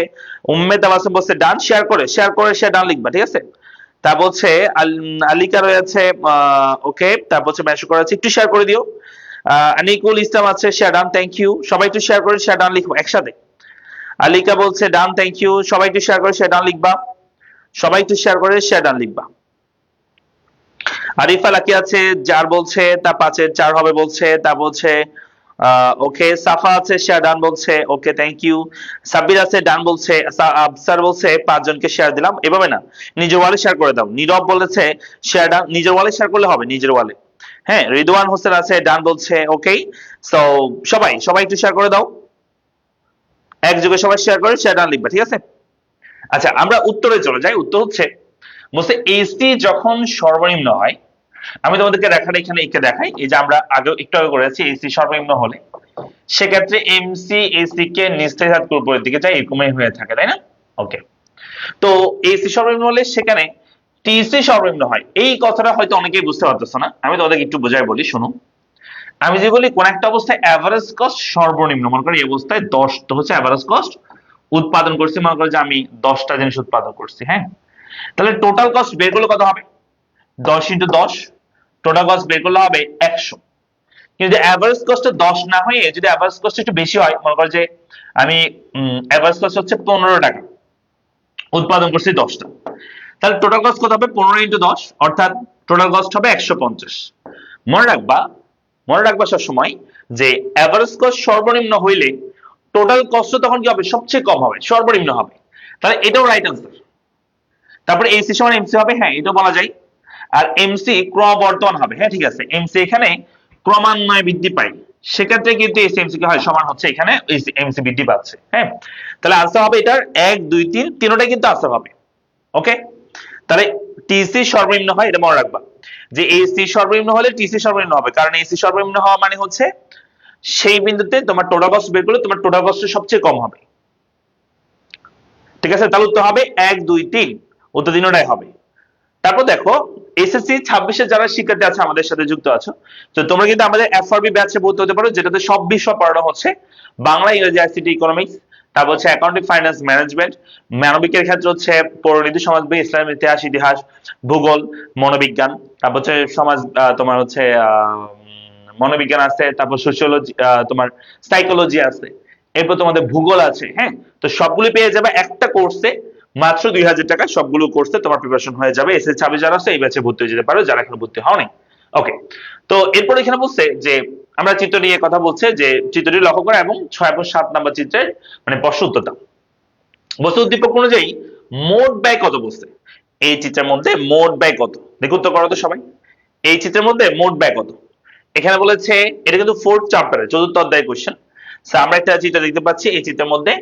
উম্মেদ আবাসম বলছে ডান। শেয়ার করে শেয়ার ডান লিখবা, ঠিক আছে? তা বলছে আলিকা রয়েছে, ওকে, তারপর হচ্ছে মেনশন করা আছে, একটু শেয়ার করে দিও। আনিকুল ইসলাম আছে শেয়ার ডান, থ্যাংক ইউ। সবাই একটু শেয়ার করে শেয়ার ডান লিখো একসাথে। আলিকা বলছে ডান, থ্যাংক ইউ। সবাই একটু শেয়ার করে শেয়ার ডান লিখবা, সবাই একটু শেয়ার করে শেয়ার ডান লিখবা। আরিফা লাকি আছে, 4 বলছে, তা 5-এর 4 হবে বলছে, তা বলছে ওকে। সাফা আছে শেয়ার ডান বলছে, ওকে, থ্যাংক ইউ। সাব্বির আছে ডান বলছে, আফসার বলছে 5 জনকে শেয়ার দিলাম, এভাবে না, নিজের ওয়ালে শেয়ার করে দাও। নীরব বলেছে শেয়ার ডান, নিজের ওয়ালে শেয়ার করলে হবে, নিজের ওয়ালে। হ্যাঁ, রিদওয়ান হোসেন আছে ডান বলছে, ওকে। সো সবাই সবাই একটু শেয়ার করে দাও, একযোগে সবাই শেয়ার করে শেয়ার ডান লিখবা, ঠিক আছে? আচ্ছা, আমরা উত্তরে চলে যাই। উত্তর হচ্ছে বলছে এসি যখন সর্বনিম্ন হয়, আমি তোমাদেরকে দেখাটা এখানে এঁকে দেখাই। এই যে আমরা আগে একটু আগে করেছি, এসি সর্বনিম্ন হলে সেক্ষেত্রে এমসি এসি কে নিচ থেকে উপরের দিকে যায়, এরকমই হয়ে থাকে, তাই না? ওকে, তো এসি সর্বনিম্ন হলে সেখানে টিসি সর্বনিম্ন হয়। এই কথাটা হয়তো অনেকেই বুঝতে পারতেছো না, আমি তোমাদেরকে একটু বোঝাই বলি, শুনো। আমি যে বলি কোন একটা অবস্থায় অ্যাভারেজ কস্ট সর্বনিম্ন, মনে করি এই অবস্থায় 10 তো হচ্ছে অ্যাভারেজ কস্ট উৎপাদন করছি, মনে করো যে আমি 10টা জিনিস উৎপাদন করছি। হ্যাঁ, তাহলে টোটাল কস্ট বের করলে কত হবে? 10 × 10, টোটাল কস্ট বের করলে হবে 100। কিন্তু অ্যাভারেজ কস্ট 10 না হয়ে যদি অ্যাভারেজ কস্ট একটু বেশি হয়, মনে করো যে আমি অ্যাভারেজ কস্ট হচ্ছে 15 টাকা, উৎপাদন করছি 10টা, তাহলে টোটাল কস্ট কত হবে? 15 × 10, অর্থাৎ টোটাল কস্ট হবে 150। মনে রাখবা, মনে রাখবা সবসময় যে অ্যাভারেজ কস্ট সর্বনিম্ন হইলে টোটাল কষ্ট তখন কি হবে, সবচেয়ে কম হবে, সর্বনিম্ন হবে। তাহলে এটাও রাইট আনসার। তারপরে এসি সমান এমসি হবে, হ্যাঁ এটাও বলা যায়। আর এমসি ক্রমবর্ধমান হবে, হ্যাঁ ঠিক আছে, এমসি এখানে ক্রমান্বয়ে বৃদ্ধি পায়, সেক্ষেত্রে কিন্তু এসি এমসি কি হয়, সমান হচ্ছে, এখানে এমসি বৃদ্ধি পাচ্ছে। হ্যাঁ, তাহলে আনসার হবে এটার 1 2 3 তিনটাই কিন্তু আনসার হবে। ওকে, তাহলে টিসি সর্বনিম্ন হয়, এটা মনে রাখবা যে এসি সর্বনিম্ন হলে টিসি সর্বনিম্ন হবে, কারণ এসি সর্বনিম্ন হওয়া মানে হচ্ছে সেই বিন্দুতে তোমার টোটাল কস্ট বের করলে তোমার টোটাল কস্ট সবচেয়ে কম হবে। ঠিক আছে, তাহলে উত্তর হবে 1 2 3, উত্তর তিনটাই হবে। তারপর দেখো এসএসসি 26 যারা শিক্ষার্থী আছে আমাদের সাথে যুক্ত আছো, তো তোমরা কিন্তু আমাদের এফআরবি ব্যাচে ভর্তি হতে পারো, যেটাতে সব বিষয় পড়ানো হচ্ছে, বাংলা, ইংরেজি, আইসিটি, ইকোনমিক্স, তারপর হচ্ছে অ্যাকাউন্টিং, ফাইন্যান্স, ম্যানেজমেন্ট, মানবিকের ক্ষেত্রে হচ্ছে পরিণীতি, সমাজবিজ্ঞান, ইসলাম ইতিহাস, ভূগোল, মনোবিজ্ঞান, তারপর হচ্ছে সমাজ, তোমার হচ্ছে মনোবিজ্ঞান আছে, তারপর সোশিওলজি, তোমার সাইকোলজি আছে, এরপর তোমাদের ভূগোল আছে। হ্যাঁ, তো সবগুলো পেয়ে যাবে একটা কোর্সে, মাত্র 2000 টাকা সবগুলো কোর্সে তোমার প্রিপারেশন হয়ে যাবে। এসএসসি 26 যারা আছে এই ব্যাচে ভর্তি হয়ে যেতে পারো, যারা এখন ভর্তি হওনি। ওকে, তো এরপর এখানে বলছে যে আমরা চিত্র নিয়ে কথা বলছে, যে চিত্রটি লক্ষ্য করা এবং 6 এবং 7 নাম্বার চিত্রের মানে প্রশ্ন উত্তর দাও। বস্তু উদ্দীপক অনুযায়ী মোট ব্যয় কত বলছে, এই চিত্রের মধ্যে মোট ব্যয় কত, দেখো উত্তর করো তো সবাই। এই চিত্রের মধ্যে মোট ব্যয় কত, এখানে বলেছে এটা কিন্তু 4th চ্যাপ্টারে 4th অধ্যায় কোশ্চেন। আমরা একটা চিত্র দেখতে পাচ্ছি, এই চিত্রের মধ্যে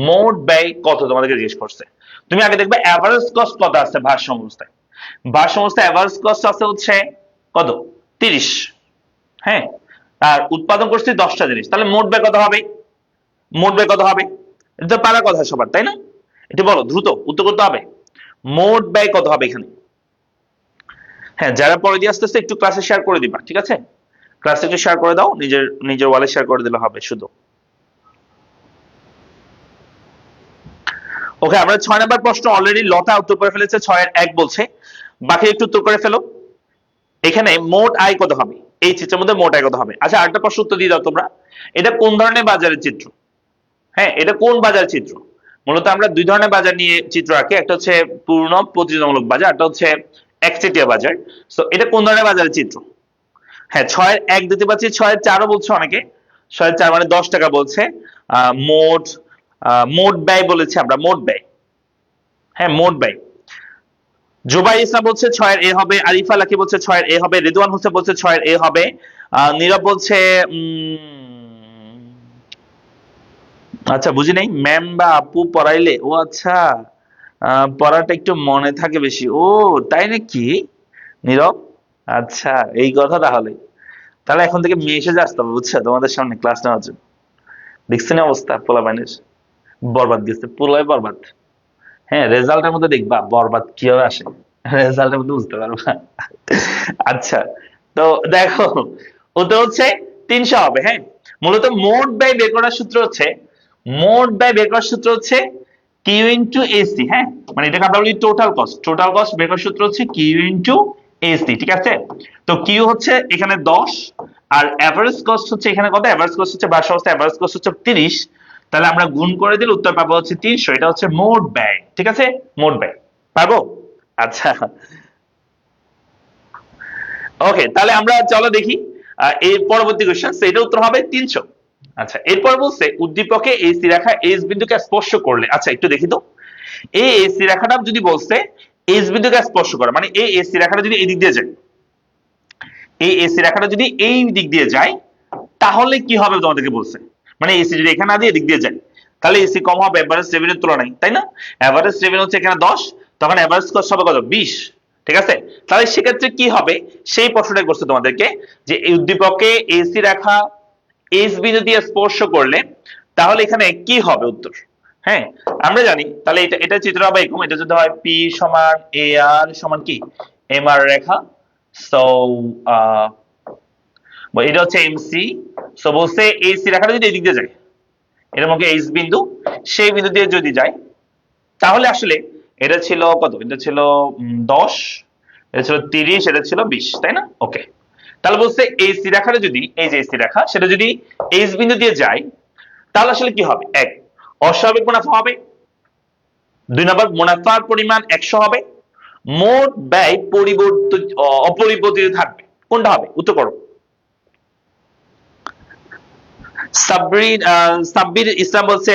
মোট ব্যয় কত তোমাদেরকে জিজ্ঞেস করছে। তুমি আগে দেখবে এভারেজ কস্ট কত আছে ভারসাম্য অবস্থায়, ভারসাম্য অবস্থায় এভারেজ কস্ট আছে হচ্ছে কত 30। হ্যাঁ, আর উৎপাদন করছি 10টা জিনিস, তাহলে মোট ব্যয় কত হবে, মোট ব্যয় কত হবে, এটা তো পারার কথা সবার, তাই না? এটা বলো দ্রুত উত্তর করতে হবে, মোট ব্যয় কত হবে এখানে। হ্যাঁ, যারা পরে দিয়ে আসতেছে একটু ক্লাসে শেয়ার করে দিবা, ঠিক আছে, ক্লাসে একটু শেয়ার করে দাও, নিজের নিজের ওয়ালে শেয়ার করে দিলে হবে শুধু। ওকে, আমরা 6 নাম্বার প্রশ্ন অলরেডি লতা উত্তর করে ফেলেছে, 6 এর 1 বলছে, বাকি একটু উত্তর করে ফেলো। এখানে মোট আয় কত হবে, এই চিত্রের মধ্যে মোট আয় কত হবে। আচ্ছা, আরেকটা প্রশ্ন উত্তর দিয়ে দাও তোমরা, এটা কোন ধরনের বাজারের চিত্র। হ্যাঁ, এটা কোন বাজার চিত্র, মূলত আমরা দুই ধরনের বাজার নিয়ে চিত্র আঁকি, একটা হচ্ছে পূর্ণ প্রতিযোগিতামূলক বাজার, একটা হচ্ছে একচেটিয়া বাজার। তো এটা কোন ধরনের বাজারের চিত্র। হ্যাঁ, 6 এর 1 দিতে পারছি, 6 এর 4ও বলছে অনেকে, 6 এর 4 মানে 10 টাকা বলছে। মোট মোট ব্যয় বলেছে আমরা, মোট ব্যয়, হ্যাঁ মোট ব্যয়। জুবাই ইসলাম বলছে 6 এর এ হবে, আরিফা লাকি বলছে 6 এর এ হবে, রিদওয়ান হোসেন বলছে 6 এর এ হবে, নীরব বলছে আচ্ছা বুঝি নাই, ম্যাম বা আপু পড়াইলে, ও আচ্ছা, পড়াটা একটু মনে থাকে বেশি, ও তাই নাকি নীরব, আচ্ছা এই কথা। তাহলে তাহলে এখন থেকে মেসেজ আসতে হবে বুঝছো, তোমাদের সামনে ক্লাস নেওয়ার জন্য। দেখছেন অবস্থা পোলা বাইনের, বরবাদ গেছে পুরোই বরবাদ। হ্যাঁ, রেজাল্টের মধ্যে দেখবা বরবাদ কিভাবে আসে, রেজাল্টের মধ্যে বুঝতে পারবা। আচ্ছা, তো দেখো ওটা হচ্ছে 300 হবে। হ্যাঁ, মূলত মোট ব্যয় বের করার সূত্র হচ্ছে, মোট ব্যয় বের করার সূত্র হচ্ছে কিউ ইন্টু এসি। হ্যাঁ, মানে এটাকে আমরা বলি টোটাল কস্ট, টোটাল কস্ট বের করার সূত্র হচ্ছে কিউ ইন্টু এসি, ঠিক আছে। তো কিউ হচ্ছে এখানে 10, আর এভারেজ কস্ট হচ্ছে এখানে কত, এভারেজ কস্ট হচ্ছে ভারসাম্য অবস্থায় এভারেজ কস্ট হচ্ছে 30, তাহলে আমরা গুণ করে দিলে উত্তর পাবো হচ্ছে 300, এটা হচ্ছে মোট ব্যয়, ঠিক আছে, মোট ব্যয় পাবো। আচ্ছা, ওকে, তাহলে আমরা চলো দেখি এর পরবর্তী কোশ্চেন, সেটা উত্তর হবে 300। আচ্ছা, এরপর বলছে উদ্দীপকে এসি রেখা এস বিন্দুকে স্পর্শ করলে, আচ্ছা একটু দেখি তো, এই এসি রেখাটা যদি বলছে এস বিন্দুকে স্পর্শ করে, মানে এই এসি রেখাটা যদি এই দিক দিয়ে যায়, এই এসি রেখাটা যদি এই দিক দিয়ে যায়, তাহলে কি হবে তোমাদেরকে বলছে, মানে এসি যদি এখানে না দিয়ে এদিক দিয়ে যায়, তাহলে এসি কম হবে এভারেজ রেভিনিউর তুলনায়, তাই না? এভারেজ রেভিনিউ হচ্ছে এখানে 10, তখন এভারেজ কস্ট হবে কত 20, ঠিক আছে। তাহলে সেক্ষেত্রে কি হবে, সেই প্রশ্নটা করছে তোমাদেরকে, যে এই উদ্দীপকে এসি রেখা এস বিন্দু দিয়ে স্পর্শ করলে তাহলে এখানে কি হবে উত্তর। হ্যাঁ, আমরা জানি তাহলে এটা এটা চিত্র হবে এরকম, এটা যদি হয় পি সমান এ আর সমান কি এম আর রেখা, সো এটা হচ্ছে এমসি। সো বলছে এসি রেখাটা যদি এদিক দিয়ে যায়, এর মধ্যে এইচ বিন্দু, সেই বিন্দু দিয়ে যদি যায়, তাহলে আসলে এটা ছিল কত, এটা ছিল 10, এটা ছিল 30, এটা ছিল 20, তাই না? ওকে, তাহলে বলছে এসি রেখাটা যদি, এই যে এসি রেখা সেটা যদি এইচ বিন্দু দিয়ে যায়, তাহলে আসলে কি হবে, এক অস্বাভাবিক মুনাফা হবে, 2 নম্বর মুনাফার পরিমাণ 100 হবে, মোট ব্যয় অপরিবর্তিত থাকবে, কোনটা হবে উত্তর করো। সাবরিন সাব্বির ইসলাম বলছে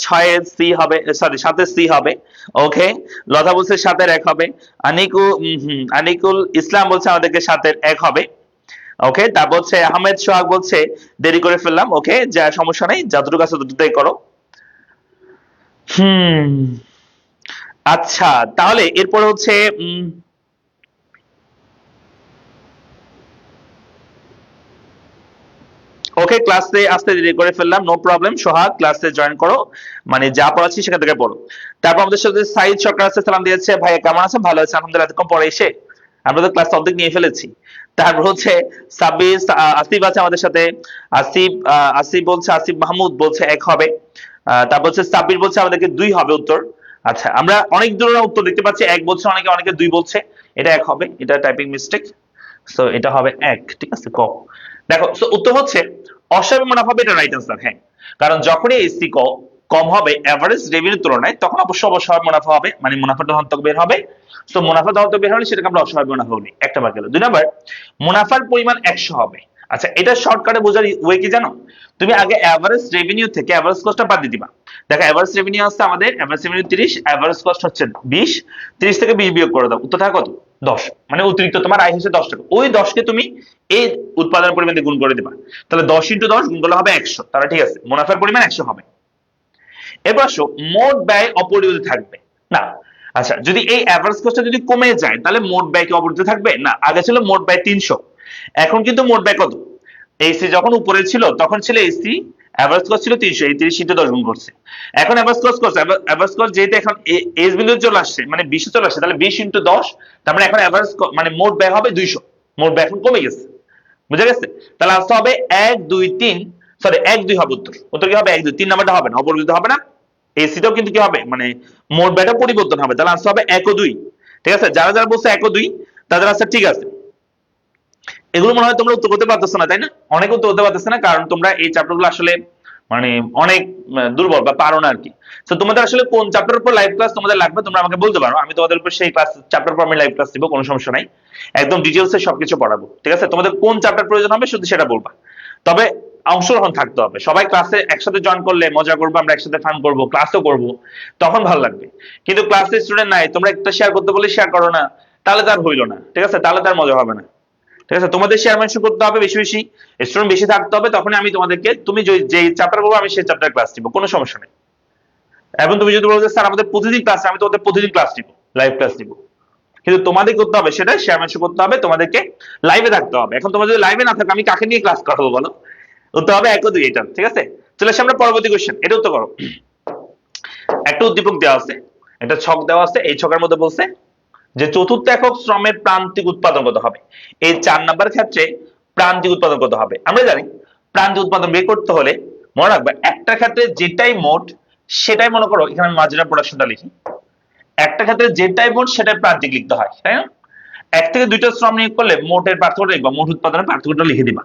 6 সি হবে, সরি 7 সি হবে। ওকে, লতা বলছে 7-1 হবে। আনিকুল ইসলাম বলছে আমাদেরকে 7-1 হবে। ওকে, তারপর হচ্ছে আহমেদ সোহাগ বলছে দেরি করে ফেললাম। ওকে, যা সমস্যা নেই, যতটুকু আছে ততটুকুই করো। হুম, আচ্ছা তাহলে এরপর হচ্ছে ওকে, ক্লাসে আসতে দেরি করে ফেললাম, নো প্রবলেম। সোহাগ ক্লাসে জয়েন করো, মানে যা পড়াচ্ছি সেখান থেকে পড়ো। তারপর আমাদের সাথে সাইদ সরকার আছে, সালাম দিয়েছে, ভাইয়া কেমন আছেন? ভালো আছে আলহামদুলিল্লাহ, এতক্ষণ পরে এসে আমরা তো ক্লাস অর্ধেক নিয়ে ফেলেছি। তারপর হচ্ছে সাব্বির আসিফ আছে আমাদের সাথে। আসিফ বলছে, আসিফ মাহমুদ বলছে 1 হবে। তারপর হচ্ছে সাব্বির বলছে আমাদেরকে 2 হবে উত্তর। আচ্ছা, আমরা অনেক ধরনের উত্তর দেখতে পাচ্ছি, 1 বলছে অনেকে, অনেকে 2 বলছে। এটা 1 হবে, এটা টাইপিং মিস্টেক। সো এটা হবে 1, ঠিক আছে। দেখো, সো উত্তর হচ্ছে অস্বাভাবিক মুনাফা হবে, এটা রাইট আনসার। হ্যাঁ, কারণ যখনই এসি কম হবে এভারেজ রেভিনিউর তুলনায়, তখন অবশ্যই অস্বাভাবিক মুনাফা হবে, মানে মুনাফাটা ধনাত্মক বের হবে। তো মুনাফা ধনাত্মক বের হলে সেটাকে আমরা অস্বাভাবিক মুনাফা বলি। একটা বার গেল। 2 নাম্বার, মুনাফার পরিমাণ 100 হবে। আচ্ছা, এটা শর্টকাটে বোঝার ওয়ে কি জানো? তুমি আগে এভারেজ রেভিনিউ থেকে এভারেজ কস্টটা বাদ দিয়ে দিবা। দেখো, এভারেজ রেভিনিউ আছে আমাদের, এভারেজ রেভিনিউ 30, এভারেজ কস্ট হচ্ছে 20। 30 থেকে 20 বিয়োগ করে দাও, উত্তর থাকে কত? 10। মানে অতিরিক্ত তোমার আয় হচ্ছে 10 টাকা। ওই 10 কে তুমি এই উৎপাদনের পরিমাণ দিয়ে গুণ করে দিবা। তাহলে 10 × 10 গুণ করলে হবে 100। তাহলে ঠিক আছে, মুনাফার পরিমাণ 100 হবে। এবার আসো, মোট ব্যয় অপরিবর্তিত থাকবে না। আচ্ছা, যদি এই এভারেজ কস্টটা যদি কমে যায়, তাহলে মোট ব্যয় কি অপরিবর্তিত থাকবে? না। আগে ছিল মোট ব্যয় 300, এখন কিন্তু মোট ব্যয় কত? এসি যখন উপরে ছিল তখন ছিল এসি এভারেজ কস্ট ছিল 300, এই 30 × 10 গুণ করছে। এখন এভারেজ কস্ট করছে, এভারেজ কস্ট যেহেতু এখন এস বিন্দু চলে আসছে, মানে 20 চলে আসছে, তাহলে 20 × 10, তার মানে এখন এভারেজ মানে মোট ব্যয় হবে 200। মোট ব্যয় এখন কমে গেছে, বুঝা গেছে? তাহলে আসতে হবে 1 2 3, সরি 1 2 হবে উত্তর। উত্তর কি হবে? 1 2, 3 নাম্বারটা হবে না, অপরিবর্তিত হবে না। এসিটাও কিন্তু কি হবে, মানে মোট ব্যয়টা পরিবর্তন হবে। তাহলে আসতে হবে 1 ও 2। ঠিক আছে, যারা যারা বলছে 1 ও 2 তাদের আনসার ঠিক আছে। এগুলো মনে হয় তোমরা উত্তর করতে পারতেছো না, তাই না? অনেক উত্তর করতে পারতেছে না, কারণ তোমরা এই চ্যাপ্টারগুলো আসলে মানে অনেক দুর্বল বা পারো না আর কি। তো তোমাদের আসলে কোন চ্যাপ্টারের উপর লাইভ ক্লাস তোমাদের লাগবে তোমরা আমাকে বলতে পারো, আমি তোমাদের উপর সেই ক্লাস চ্যাপ্টার পর আমি লাইভ ক্লাস দিব, কোনো সমস্যা নাই। একদম ডিটেইলসে সবকিছু পড়াবো, ঠিক আছে? তোমাদের কোন চ্যাপ্টার প্রয়োজন হবে শুধু সেটা বলবা। তবে অংশগ্রহণ থাকতে হবে, সবাই ক্লাসে একসাথে জয়েন করলে মজা করবো, আমরা একসাথে ফান করবো, ক্লাসও করবো, তখন ভালো লাগবে। কিন্তু ক্লাসে স্টুডেন্ট নাই, তোমরা একটা শেয়ার করতে বলে শেয়ার করো না, তাহলে তার হইলো না, ঠিক আছে? তাহলে তার মজা হবে না, ঠিক আছে? তোমাদের শেয়ার মেনশন করতে হবে বেশি বেশি, স্টুডেন্ট বেশি থাকতে হবে, তখন আমি তোমাদেরকে, তুমি যে চ্যাপ্টার বলবো আমি সেই চ্যাপ্টার ক্লাস দিব, কোনো সমস্যা নেই। এবং তুমি যদি বলো যে স্যার আমাদের প্রতিদিন ক্লাস, আমি তোমাদের প্রতিদিন ক্লাস দিব, লাইভ ক্লাস দিব। কিন্তু তোমাদের করতে হবে সেটা শেয়ার মেনশন করতে হবে, তোমাদেরকে লাইভে থাকতে হবে। এখন তোমরা যদি লাইভে না থাকো, আমি কাকে নিয়ে ক্লাস করাবো বলো? উত্তর হবে 1 ও 2, এটা ঠিক আছে। চলে আসি আমরা পরবর্তী কোশ্চেন, এটা উত্তর করো। একটা উদ্দীপক দেওয়া আছে, একটা ছক দেওয়া আছে, এই ছকের মধ্যে বলছে যে চতুর্থ একক শ্রমের প্রান্তিক উৎপাদন কত হবে। এই 4 নাম্বার ক্ষেত্রে প্রান্তিক উৎপাদন কত হবে। আমরা জানি প্রান্তিক উৎপাদন বের করতে হলে মনে রাখবে, একটা ক্ষেত্রে যেটাই মোট সেটাই, মনে করো এখানে আমি মার্জিনাল প্রোডাকশনটা লিখি, একটা ক্ষেত্রে যেটাই মোট সেটাই প্রান্তিক লিখতে হয়, তাই না? 1 থেকে 2টা শ্রম নিয়োগ করলে মোটের পার্থক্যটা লিখবা, মোট উৎপাদনের পার্থক্যটা লিখে দিবা।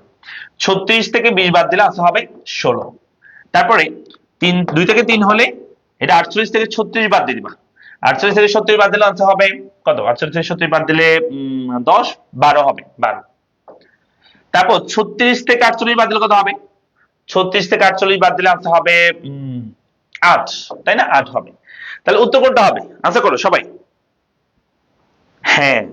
36 থেকে 20 বাদ দিলে আসা হবে 16। তারপরে 2 থেকে 3 হলে এটা 48 থেকে 36 বাদ দিয়ে দিবা। 48 থেকে 36 বাদ দিলে আনসার হবে কত? 48 থেকে 36 বাদ দিলে 10, 12 হবে, 12। তারপর 36 থেকে 48 বাদ দিলে কত হবে? 36 থেকে 48 বাদ দিলে আনসার হবে 8, তাই না? 8 হবে। তাহলে উত্তর কোনটা হবে? আনসার করো সবাই। হ্যাঁ,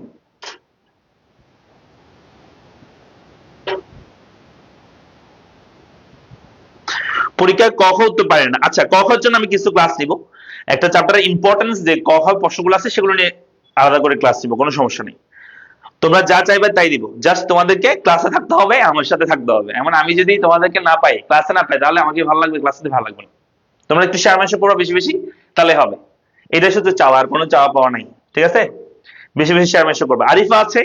পরীক্ষায় ক খ উত্তর পারে না। আচ্ছা, ক খর জন্য আমি কিছু ক্লাস নিব, একটা চ্যাপ্টারের ইম্পর্টেন্স যে ক খ প্রশ্নগুলো আছে সেগুলো নিয়ে আলাদা করে ক্লাস নিব, কোনো সমস্যা নেই। তোমরা যা চাইবে তাই দিব, জাস্ট তোমাদেরকে ক্লাসে থাকতে হবে, আমার সাথে থাকতে হবে। এমন আমি যদি তোমাদেরকে না পাই, ক্লাসে না পাই, তাহলে আমাকে ভালো লাগবে, ক্লাসে ভালো লাগবে না। তোমরা একটু শেয়ার মেশো করো বেশি বেশি, তাহলে হবে। এটা শুধু চাওয়া, আর কোনো চাওয়া পাওয়া নাই, ঠিক আছে? বেশি বেশি শেয়ার মেশো করবে। আরিফা আছে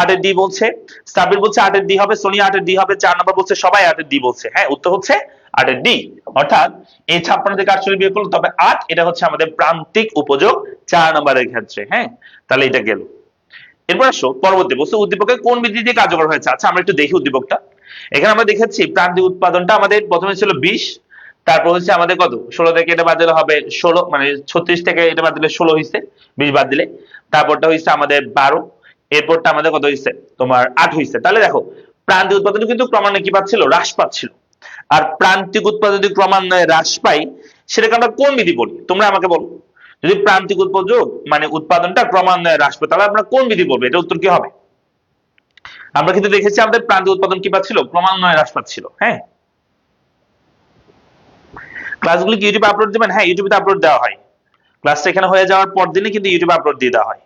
8 এর ডি বলছে, সাবির বলছে 8 এর ডি হবে, সোনিয়া 8 এর ডি হবে, 4 নম্বর বলছে সবাই 8 এর ডি বলছে। হ্যাঁ, উত্তর হচ্ছে 8 এর ডি। অর্থাৎ এই 56 থেকে 48 বিয়োগ করলে তবে 8, এটা হচ্ছে আমাদের প্রান্তিক উপযোগ 4 নম্বরের ক্ষেত্রে। হ্যাঁ, তাহলে এটা গেল। এরপর আসো পরবর্তী বস্তু, উদ্দীপকে কোন বিধি দিয়ে কার্যকর হয়েছে। আচ্ছা, আমরা একটু দেখি উদ্দীপকটা। এখানে আমরা দেখেছি প্রান্তিক উৎপাদনটা আমাদের প্রথমে ছিল 20, তারপর হচ্ছে আমাদের কত 16 থেকে এটা বাদ দিলে হবে 16, মানে 36 থেকে এটা বাদ দিলে 16 হয়েছে, 20 বাদ দিলে। তারপরটা হয়েছে আমাদের 12, এরপরটা আমাদের কত হয়েছে তোমার 8 হয়েছে। তাহলে দেখো প্রান্তিক উৎপাদন কিন্তু ক্রমান্বয়ে কি পাচ্ছিল? হ্রাস পাচ্ছিল। আর প্রান্তিক উৎপাদন যদি ক্রমান্বয়ে হ্রাস পায় সেটাকে আমরা কোন বিধি বলি? তোমরা আমাকে বলো। যদি প্রান্তিক উৎপাদন মানে উৎপাদনটা ক্রমান্বয়ে হ্রাস পায় তাহলে আমরা কোন বিধি বলবো? এটা উত্তর কি হবে? আমরা কিন্তু দেখেছি আমাদের প্রান্তিক উৎপাদন কি পাচ্ছিল? ক্রমান্বয়ে হ্রাস পাচ্ছিল। হ্যাঁ, ক্লাসগুলো কি ইউটিউবে আপলোড দিবেন? হ্যাঁ, ইউটিউবে আপলোড দেওয়া হয়। ক্লাসটা এখানে হয়ে যাওয়ার পর দিনে কিন্তু ইউটিউবে আপলোড দিয়ে দেওয়া হয়।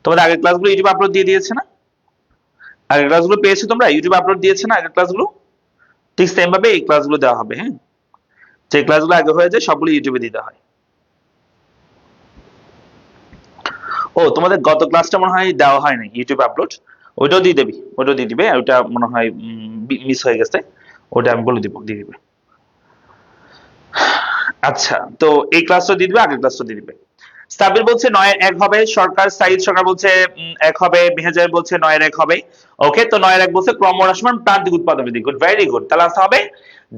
তোমাদের আগের ক্লাসগুলো ইউটিউবে আপলোড দিয়ে দিয়েছে না? আগের ক্লাসগুলো পেয়েছো তোমরা? ইউটিউবে আপলোড দিয়েছে না আগের ক্লাসগুলো? ঠিক সেম ভাবে এই ক্লাসগুলো দেওয়া হবে। হ্যাঁ, যে ক্লাসগুলো আগে হয়ে যায় সবগুলো ইউটিউবে দিতে হয়। ও, তোমাদের গত ক্লাসটা মনে হয় দেওয়া হয় না ইউটিউবে আপলোড, ওইটাও দিয়ে দেবি, ওইটাও দিয়ে দিবে। ওইটা মনে হয় মিস হয়ে গেছে, ওটা আমি বলে দিব, দিয়ে দিবে। আচ্ছা, তো এই ক্লাসটা দিয়ে দিবে, আগের ক্লাসটা দিয়ে দিবে। সাবির বলছে 9-1 হবে, সরকার সাইদ সরকার বলছে 1 হবে, মেহেজার বলছে 9-1 হবে। ওকে, তো 9-1 বলছে ক্রমহ্রাসমান প্রান্তিক উৎপাদন বিধি। Good, very good. তাহলে আসতে হবে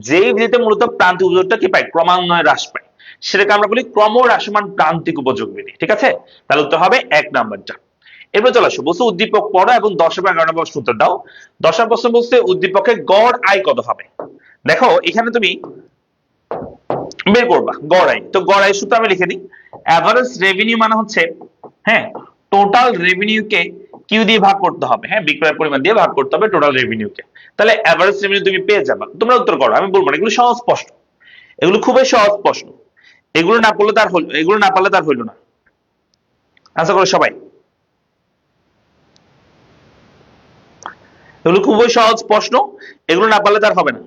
যেই বিধিতে মূলত প্রান্তিক উপযোগটা কি পায়? ক্রমান্বয়ে হ্রাস পায়, সেটাকে আমরা বলি ক্রমহ্রাসমান প্রান্তিক উপযোগ বিধি। ঠিক আছে, তাহলে উত্তর হবে 1 নাম্বারটা। এরপর চলে আসো, বলছে উদ্দীপক পড়ো এবং 10 এবং 11 নম্বর প্রশ্ন উত্তর দাও। 10 নম্বর প্রশ্ন বলছে উদ্দীপকের গড় আয় কত হবে। দেখো এখানে তুমি বের করবা গড় আয়। তো গড় আয় সূত্র আমি লিখে দিই। এভারেজ রেভিনিউ মানে হচ্ছে, হ্যাঁ, টোটাল রেভিনিউকে কিউ দিয়ে ভাগ করতে হবে। হ্যাঁ, বিক্রয়ের পরিমাণ দিয়ে ভাগ করতে হবে টোটাল রেভিনিউকে। তাহলে এভারেজ রেভিনিউ তুমি পেয়ে যাবা। তোমরা উত্তর করো, আমি বলবো না, এগুলো সহজ প্রশ্ন, এগুলো খুবই সহজ প্রশ্ন। এগুলো না পড়লে তার হলো, এগুলো না পারলে তার হইলো না। আশা করো সবাই, এগুলো খুবই সহজ প্রশ্ন, এগুলো না পারলে তার হবে না।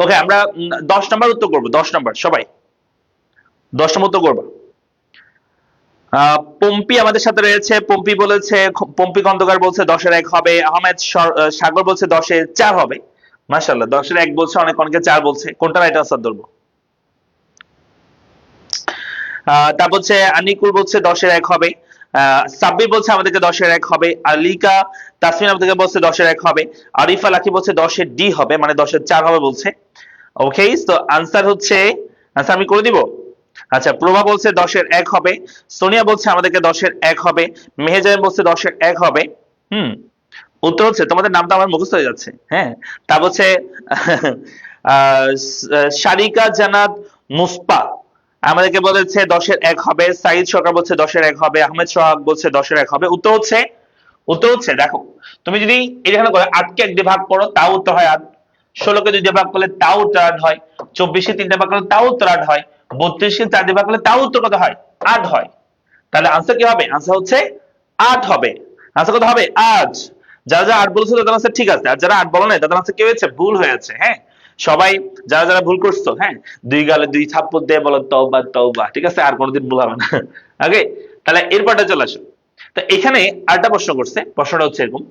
ওকে, আমরা 10 নম্বর উত্তর করবো। 10 নম্বর সবাই 10 নম্বর উত্তর করবো। পম্পি আমাদের সাথে রয়েছে। পম্পি বলেছে, পম্পি খন্দকার বলছে 10-এর 1 হবে। আহমেদ সাগর বলছে 10-এর 4 হবে। মাশাআল্লাহ, 10-এর 1 বলছে, অনেকে 4 বলছে। কোনটা রাইট আনসার ধরবো? তারপর হচ্ছে আনিকুল বলছে 10-এর 1 হবে। সাব্বির বলছে আমাদেরকে 10-এর 1 হবে। আলিকা তাসমিন আমাদেরকে বলছে 10-এর 1 হবে। আরিফা লাকি বলছে 10-এর ডি হবে, মানে 10-এর 4 হবে বলছে। ওকে, তো আনসার হচ্ছে, আনসার আমি করে দিব। আচ্ছা, প্রভা বলছে 10-এর 1 হবে। সোনিয়া বলছে আমাদেরকে 10-এর 1 হবে। মেহেজাবিন বলছে 10-এর 1 হবে। উত্তর হচ্ছে, তোমাদের নামটা আমার মুখস্থ হয়ে যাচ্ছে। হ্যাঁ, তা বলছে সারিকা জানাত মুসপা আমাদেরকে বলেছে 10-এর 1 হবে। সাইদ সরকার বলছে 10-এর 1 হবে। আহমেদ সোহাগ বলছে 10-এর 1 হবে। উত্তর হচ্ছে দেখো, তুমি যদি এখানে করে 8 কে 1 দিয়ে ভাগ করো তাও উত্তর হয় 8। 16 কে 2 দিয়ে ভাগ করলে তাও উত্তর 8 হয়। 24 কে 3 দিয়ে ভাগ করলে তাও উত্তর 8 হয়। 32 কে 4 দিয়ে ভাগ করলে তাও উত্তর কত হয়? 8 হয়। তাহলে আনসার কি হবে? আনসার হচ্ছে 8 হবে। আনসার কত হবে? 8। যারা যারা 8 বলেছো তাদের আনসার ঠিক আছে, আর যারা 8 বলো না তাদের আনসার কি হয়েছে? ভুল হয়েছে। হ্যাঁ, সবাই যারা যারা ভুল করছো, হ্যাঁ, 2 গালে 2 থাপ্পড় দিয়ে বলো তওবা তওবা। ঠিক আছে, আর কোনোদিন ভুল হবে না। ওকে, তাহলে এরপরটা চলে আসো। তো এখানে আরেকটা প্রশ্ন করছে, প্রশ্নটা হচ্ছে এরকম,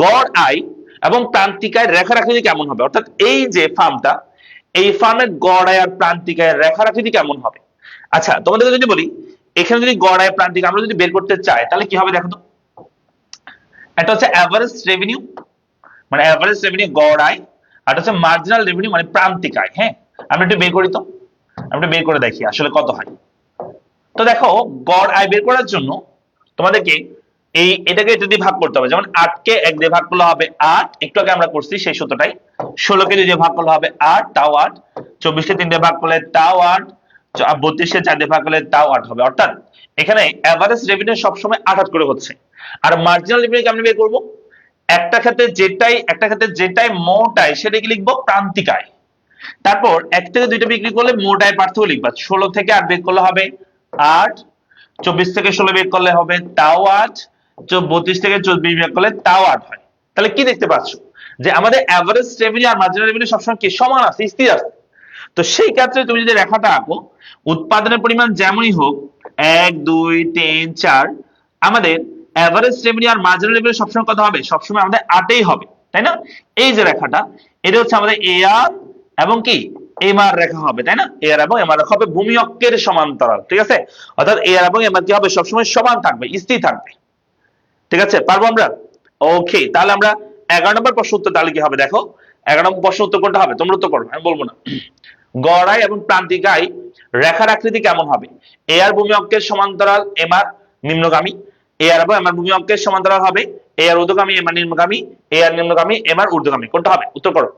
গড় আয় এবং প্রান্তিক আয় রেখার আকৃতি কেমন হবে? অর্থাৎ এই যে ফার্মটা, এই ফার্মের গড় আয় আর প্রান্তিক আয় রেখার আকৃতি কেমন হবে? আচ্ছা, তোমাদেরকে যদি বলি এখানে যদি গড় আয় প্রান্তিক আমরা যদি বের করতে চাই তাহলে কি হবে দেখো তো। একটা হচ্ছে এভারেজ রেভিনিউ, মানে এভারেজ রেভিনিউ গড় আয়, আর হচ্ছে মার্জিনাল রেভিনিউ মানে প্রান্তিক আয়। হ্যাঁ, আমরা একটু বের করি তো, আমরা বের করে দেখি আসলে কত হয়। তো দেখো, গড় আয় বের করার জন্য তোমাদেরকে এটাকে এটা দিয়ে ভাগ করতে হবে। যেমন 8 কে 1 দিয়ে ভাগ করলে হবে 8, একটু আগে আমরা করছি সেই সূত্রটাই। 16 কে 2 দিয়ে ভাগ করলে হবে 8, তাও 8। 24 কে 3 দিয়ে ভাগ করলে তাও 8। 32 কে 4 দিয়ে ভাগ করলে তাও 8 হবে। অর্থাৎ এখানে এভারেজ রেভিনিউ সবসময় 8 করে হচ্ছে। আর মার্জিনাল রেভিনিউ কেমনে বের করব? একটা ক্ষেত্রে যেটাই মোট আয় সেটাকে লিখবো প্রান্তিক আয়। তারপর 1 থেকে 2টা বিক্রি করলে মোট আয় পার্থক্য লিখবা। 16 থেকে 8 বিয়োগ করলে হবে 8। 24 থেকে 16 বিয়োগ করলে হবে তাও 8। 32 থেকে 24 বিয়োগ করলে তাও 8 হয়। তাহলে কি দেখতে পাচ্ছ যে আমাদের এভারেজ রেভিনিউ আর মার্জিনাল রেভিনিউ সবসময় কি সমান আছে, স্থির আছে। তো সেই ক্ষেত্রে তুমি যদি রেখাটা আঁকো, উৎপাদনের পরিমাণ যেমনই হোক 1 2 3 4, আমাদের এভারেজ রেভিনিউ আর মার্জিনাল রেভিনিউ সবসময় কত হবে? সবসময় আমাদের 8ই হবে, তাই না? এই যে রেখাটা, এটা হচ্ছে আমাদের এআর এবং কি এমআর রেখা হবে, তাই না? এআর এবং এমআর রেখা হবে ভূমি অক্ষের সমান্তরাল। ঠিক আছে, অর্থাৎ এআর এবং এমআর কি হবে? সবসময় সমান থাকবে, স্থির থাকবে। ঠিক আছে, পারবো আমরা? ওকে, তাহলে আমরা 11 নম্বর প্রশ্ন উত্তর তাহলে কি হবে দেখো। 11 নম্বর প্রশ্ন উত্তর কোনটা হবে? তোমরা উত্তর করো, আমি বলবো না। গড় আয় এবং প্রান্তিক আয় রেখার আকৃতি কেমন হবে? এআর ভূমি অক্ষের সমান্তরাল, এমআর নিম্নগামী। এ আর এবং এম আর ভূমি অক্ষের সমান্তরাল হবে, এ আর ঊর্ধ্বগামী এম আর নিম্নগামী, এ আর নিম্নগামী এম আর ঊর্ধ্বগামী, কোনটা হবে? উত্তর করো।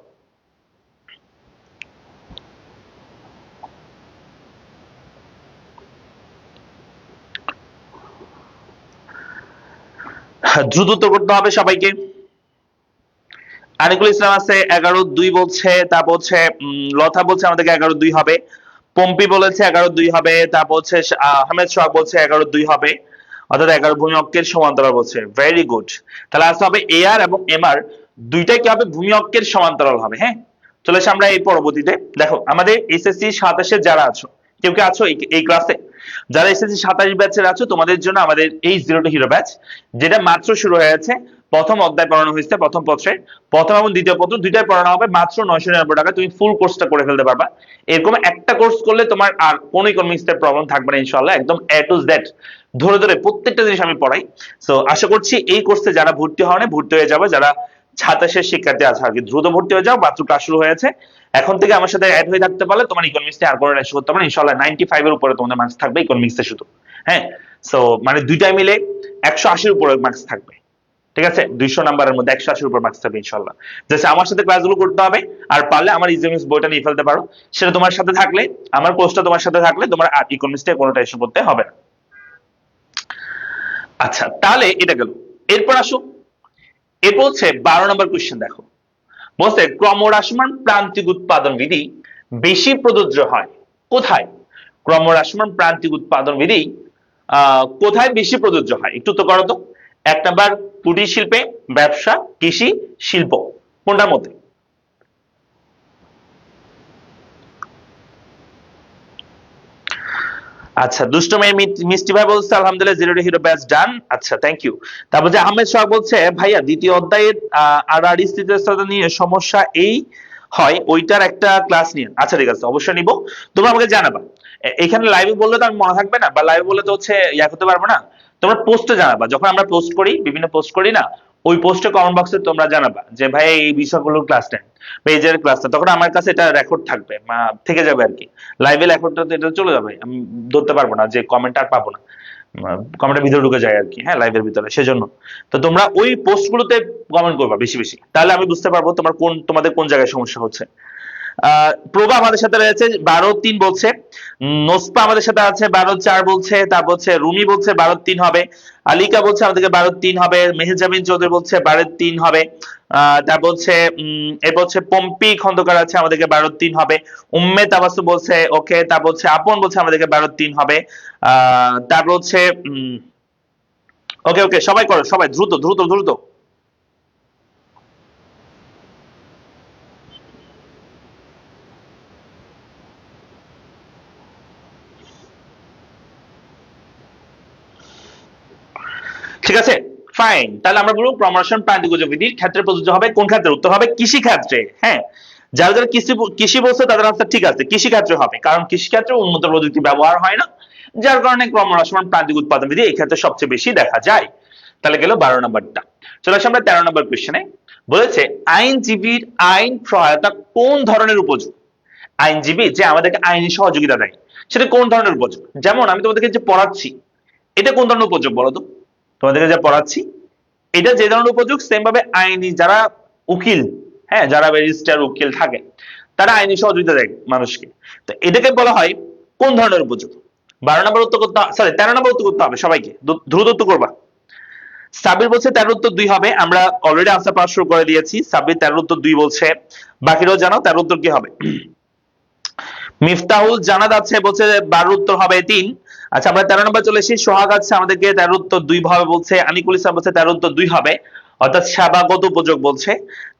দ্রুত উত্তর করতে হবে সবাইকে। আনিকুল ইসলাম আছে 11-2 বলছে, তারপর হচ্ছে লতা বলছে আমাদেরকে 11-2 হবে, পম্পি বলেছে 11-2 হবে, তারপর হচ্ছে আহমেদ সোহাগ বলছে 11-2 হবে, অর্থাৎ 11 ভূমি অক্ষের সমান্তরাল বলছে। Very good. তাহলে আসতে হবে এ আর এবং এম আর দুইটাই কি হবে? ভূমি অক্ষের সমান্তরাল হবে। হ্যাঁ, চলে আসে আমরা এই পরবর্তীতে। দেখো আমাদের এসএসসি 27 যারা আছো, কেউ কে আছো এই ক্লাসে? যারা এসএসসি 27 ব্যাচের আছো, তোমাদের জন্য আমাদের এই জিরো টু হিরো ব্যাচ, যেটা মাত্র শুরু হয়েছে। প্রথম অধ্যায় পড়ানো হয়েছে, প্রথম পত্রে প্রথম এবং দ্বিতীয় পত্র দুইটাই পড়ানো হবে মাত্র 999 টাকা। তুমি ফুল কোর্সটা করে ফেলতে পারবা। এরকম একটা কোর্স করলে তোমার আর কোনো ইকোনমিক্স এর প্রবলেম থাকবে না ইনশাআল্লাহ। একদম এ টু জেড ধরে ধরে প্রত্যেকটা জিনিস আমি পড়াই। সো আশা করছি এই কোর্সে যারা ভর্তি হওয়া ভর্তি হয়ে যাবে, যারা 27 শিক্ষার্থী আছে আর কি, দ্রুত ভর্তি হয়ে যাও। মাত্র ক্লাস শুরু হয়েছে। এখন থেকে আমার সাথে অ্যাড হয়ে থাকতে পারলে তোমার ইকোনমিক্স এ আর কোনো রেশো করতে পারবে ইনশাআল্লাহ। 95 এর উপরে তোমাদের মার্কস থাকবে ইকোনমিক্স এ শুধু। হ্যাঁ, সো মানে দুইটাই মিলে 180 এর উপরে মার্কস থাকবে। ঠিক আছে, 200 নাম্বারের মধ্যে 180 উপর মার্কস থাকবে ইনশাআল্লাহ। জাস্ট আমার সাথে ক্লাসগুলো করতে হবে, আর পারলে আমার ইকোনমিক্স বইটা নিয়ে ফেলতে পারো। সেটা তোমার সাথে থাকলে, আমার কোর্সটা তোমার সাথে থাকলে তোমার আর ইকোনমিক্সে কোনোটা ইস্যু করতে হবে না। আচ্ছা, তাহলে এটা গেল। এরপর আসো, এরপর হচ্ছে 12 নম্বর কোশ্চেন। দেখো বলছে ক্রমহ্রাসমান প্রান্তিক উৎপাদন বিধি বেশি প্রযোজ্য হয় কোথায়? ক্রমহ্রাসমান প্রান্তিক উৎপাদন বিধি কোথায় বেশি প্রযোজ্য হয়? একটু তো করো তো। 1 নাম্বার কুটির শিল্পে, ব্যবসা, কৃষি, শিল্প, কোনটার মধ্যে? আচ্ছা, দুষ্ট মেয়ে মিষ্টি ভাই বলছে আলহামদুলিল্লাহ জিরো টু হিরো ব্যাচ ডান। আচ্ছা, থ্যাংক ইউ। তারপর যে আহমেদ সোহাগ বলছে ভাইয়া দ্বিতীয় অধ্যায়ের আর আর স্থিতিস্থাপকতা নিয়ে সমস্যা এই হয়, ওইটার একটা ক্লাস নিয়ে। আচ্ছা ঠিক আছে, অবশ্যই নিব। তোমরা আমাকে জানাবা। এখানে লাইভে বললে তো আমি মনে থাকবে না, বা লাইভে বললে তো হচ্ছে ইয়া করতে পারবো না। তোমরা পোস্টে জানাবা, যখন আমরা পোস্ট করি, বিভিন্ন পোস্ট করি না, ওই পোস্টে কমেন্ট বক্সে তোমরা জানাবা যে ভাই এই বিষয়গুলোর ক্লাস নেন, পেজের ক্লাসটা, তখন আমার কাছে এটা রেকর্ড থাকবে, থেকে যাবে আর কি। লাইভে রেকর্ডটা এটা চলে যাবে, আমি ধরতে পারবো না যে কমেন্ট আর পাবো না, কমেন্টের ভিতরে ঢুকে যায় আর কি। হ্যাঁ, লাইভের ভিতরে, সেজন্য তো তোমরা ওই পোস্টগুলোতে কমেন্ট করবা বেশি বেশি, তাহলে আমি বুঝতে পারবো তোমাদের কোন জায়গায় সমস্যা হচ্ছে। প্রভা আমাদের সাথে রয়েছে 12-3 বলছে, নোসপা আমাদের সাথে আছে 12-4 বলছে, তারপর হচ্ছে রুমি বলছে 12-3 হবে, আলিকা বলছে আমাদেরকে 12-3 হবে, মেহেজাবিন চৌধুরী বলছে 12-3 হবে, তারপর হচ্ছে এরপর হচ্ছে পম্পি খন্দকার আছে আমাদেরকে 12-3 হবে, উম্মে তাবাসু বলছে ওকে, তারপর হচ্ছে আপন বলছে আমাদেরকে 12-3 হবে, তারপর হচ্ছে ওকে ওকে, সবাই করো, সবাই দ্রুত দ্রুত দ্রুত। ঠিক আছে, ফাইন। তাহলে আমরা বলবো ক্রমহ্রাসমান প্রান্তিক বিধির ক্ষেত্রে প্রযোজ্য হবে কোন ক্ষেত্রে? উত্তর হবে কৃষি ক্ষেত্রে। হ্যাঁ, যারা যারা কৃষি বলছে তাদের আনসার ঠিক আছে, কৃষি ক্ষেত্রে হবে, কারণ কৃষি ক্ষেত্রে উন্নত প্রযুক্তি ব্যবহার হয় না, যার কারণে ক্রমহ্রাসমান প্রান্তিক উৎপাদন বিধি এই ক্ষেত্রে সবচেয়ে বেশি দেখা যায়। তাহলে গেল 12 নম্বরটা। চলে আসে আমরা 13 নম্বর কোশ্চেনে। বলেছে আইনজীবীর আইন সহায়তা কোন ধরনের উপযোগ? আইনজীবী যে আমাদেরকে আইনি সহযোগিতা দেয়, সেটা কোন ধরনের উপযোগ? যেমন আমি তোমাদেরকে যে পড়াচ্ছি, এটা কোন ধরনের উপযোগ বলো তো? তোমাদেরকে যা পড়াচ্ছি এটা যে ধরনের উপযোগ, সেম ভাবে আইনি যারা উকিল, হ্যাঁ, যারা ব্যারিস্টার উকিল থাকে, তারা আইনি সহযোগিতা দেয় মানুষকে। তো এটাকে বলা হয় কোন ধরনের উপযোগ? 12 নম্বর উত্তর করতে, সরি 13 নম্বর উত্তর করতে হবে সবাইকে, দ্রুত উত্তর করবা। সাবির বলছে 13 উত্তর 2 হবে, আমরা অলরেডি আনসার পাস শুরু করে দিয়েছি। সাবির 13 উত্তর 2 বলছে, বাকিরাও জানাও 13 উত্তর কি হবে। মিফতাহুল জানাদ আছে বলছে 12 উত্তর হবে 3। আচ্ছা, আমরা 13 নম্বর চলে এসেছি। সোহাগ আছে আমাদেরকে 13 উত্তর 2 হবে বলছে, আনিকুল ইসলাম বলছে 13 উত্তর 2 হবে, অর্থাৎ সেবাগত উপযোগ বলছে।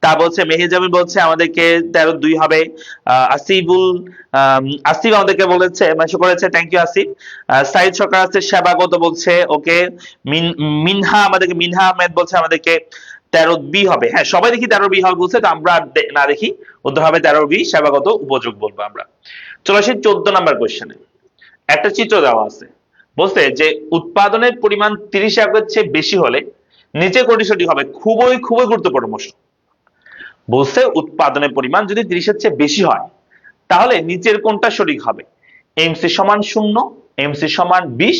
তা বলছে মেহেজাবিন বলছে আমাদেরকে 13-2 হবে। আসিফ আমাদেরকে বলেছে, মেনশন করেছে, থ্যাংক ইউ আসিফ। সাইদ সরকার আছে সেবাগত বলছে, ওকে। মিনহা আহমেদ বলছে আমাদেরকে 13B হবে। হ্যাঁ, সবাই দেখি 13B হবে বলছে, তো আমরা না দেখি, উত্তর হবে 13B, সেবাগত উপযোগ বলবো আমরা। চলে আসি 14 নাম্বার কোশ্চেনে। একটা চিত্র দেওয়া আছে, বলছে যে উৎপাদনের পরিমাণ 30 একরের চেয়ে বেশি হলে নিচে কোনটি সঠিক হবে? খুবই খুবই গুরুত্বপূর্ণ প্রশ্ন। বলছে উৎপাদনের পরিমাণ যদি 30 এর চেয়ে বেশি হয়, তাহলে নিচের কোনটা সঠিক হবে? এমসি সমান 0, এমসি সমান 20,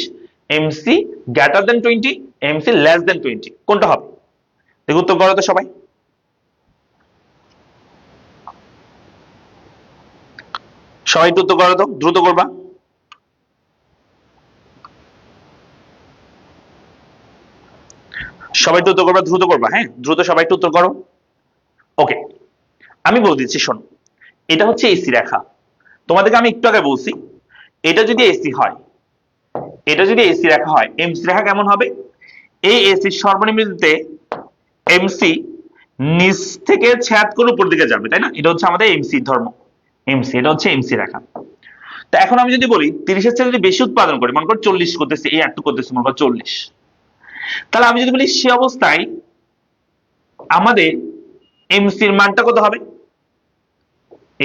MC greater than 20, MC less than 20 কোনটা হবে? দেখো উত্তর করো তো সবাই। সবাই একটু উত্তর করো তো, দ্রুত করবা। সবাই একটু উত্তর করবা, দ্রুত করবা, হ্যাঁ দ্রুত সবাই একটু উত্তর করো। ওকে, আমি বলে দিচ্ছি শোনো, এটা হচ্ছে এসি রেখা। তোমাদেরকে আমি একটু আগে বলছি, এটা যদি এসি হয়, এটা যদি এসি রেখা হয়, এমসি রেখা কেমন হবে? এই এসি সর্বনিম্ন বিন্দুতে এমসি নিচ থেকে ছেদ করে উপর দিকে যাবে, তাই না? এটা হচ্ছে আমাদের এমসি ধর্ম, এমসি, এটা হচ্ছে এমসি রেখা। তো এখন আমি যদি বলি 30-এর চেয়ে যদি বেশি উৎপাদন করি, মনে করো 40 করতেছি, এই একটু করতেছি, মনে করো 40, তাহলে আমি যদি বলি সে অবস্থায় আমাদের এমসির মানটা কত হবে?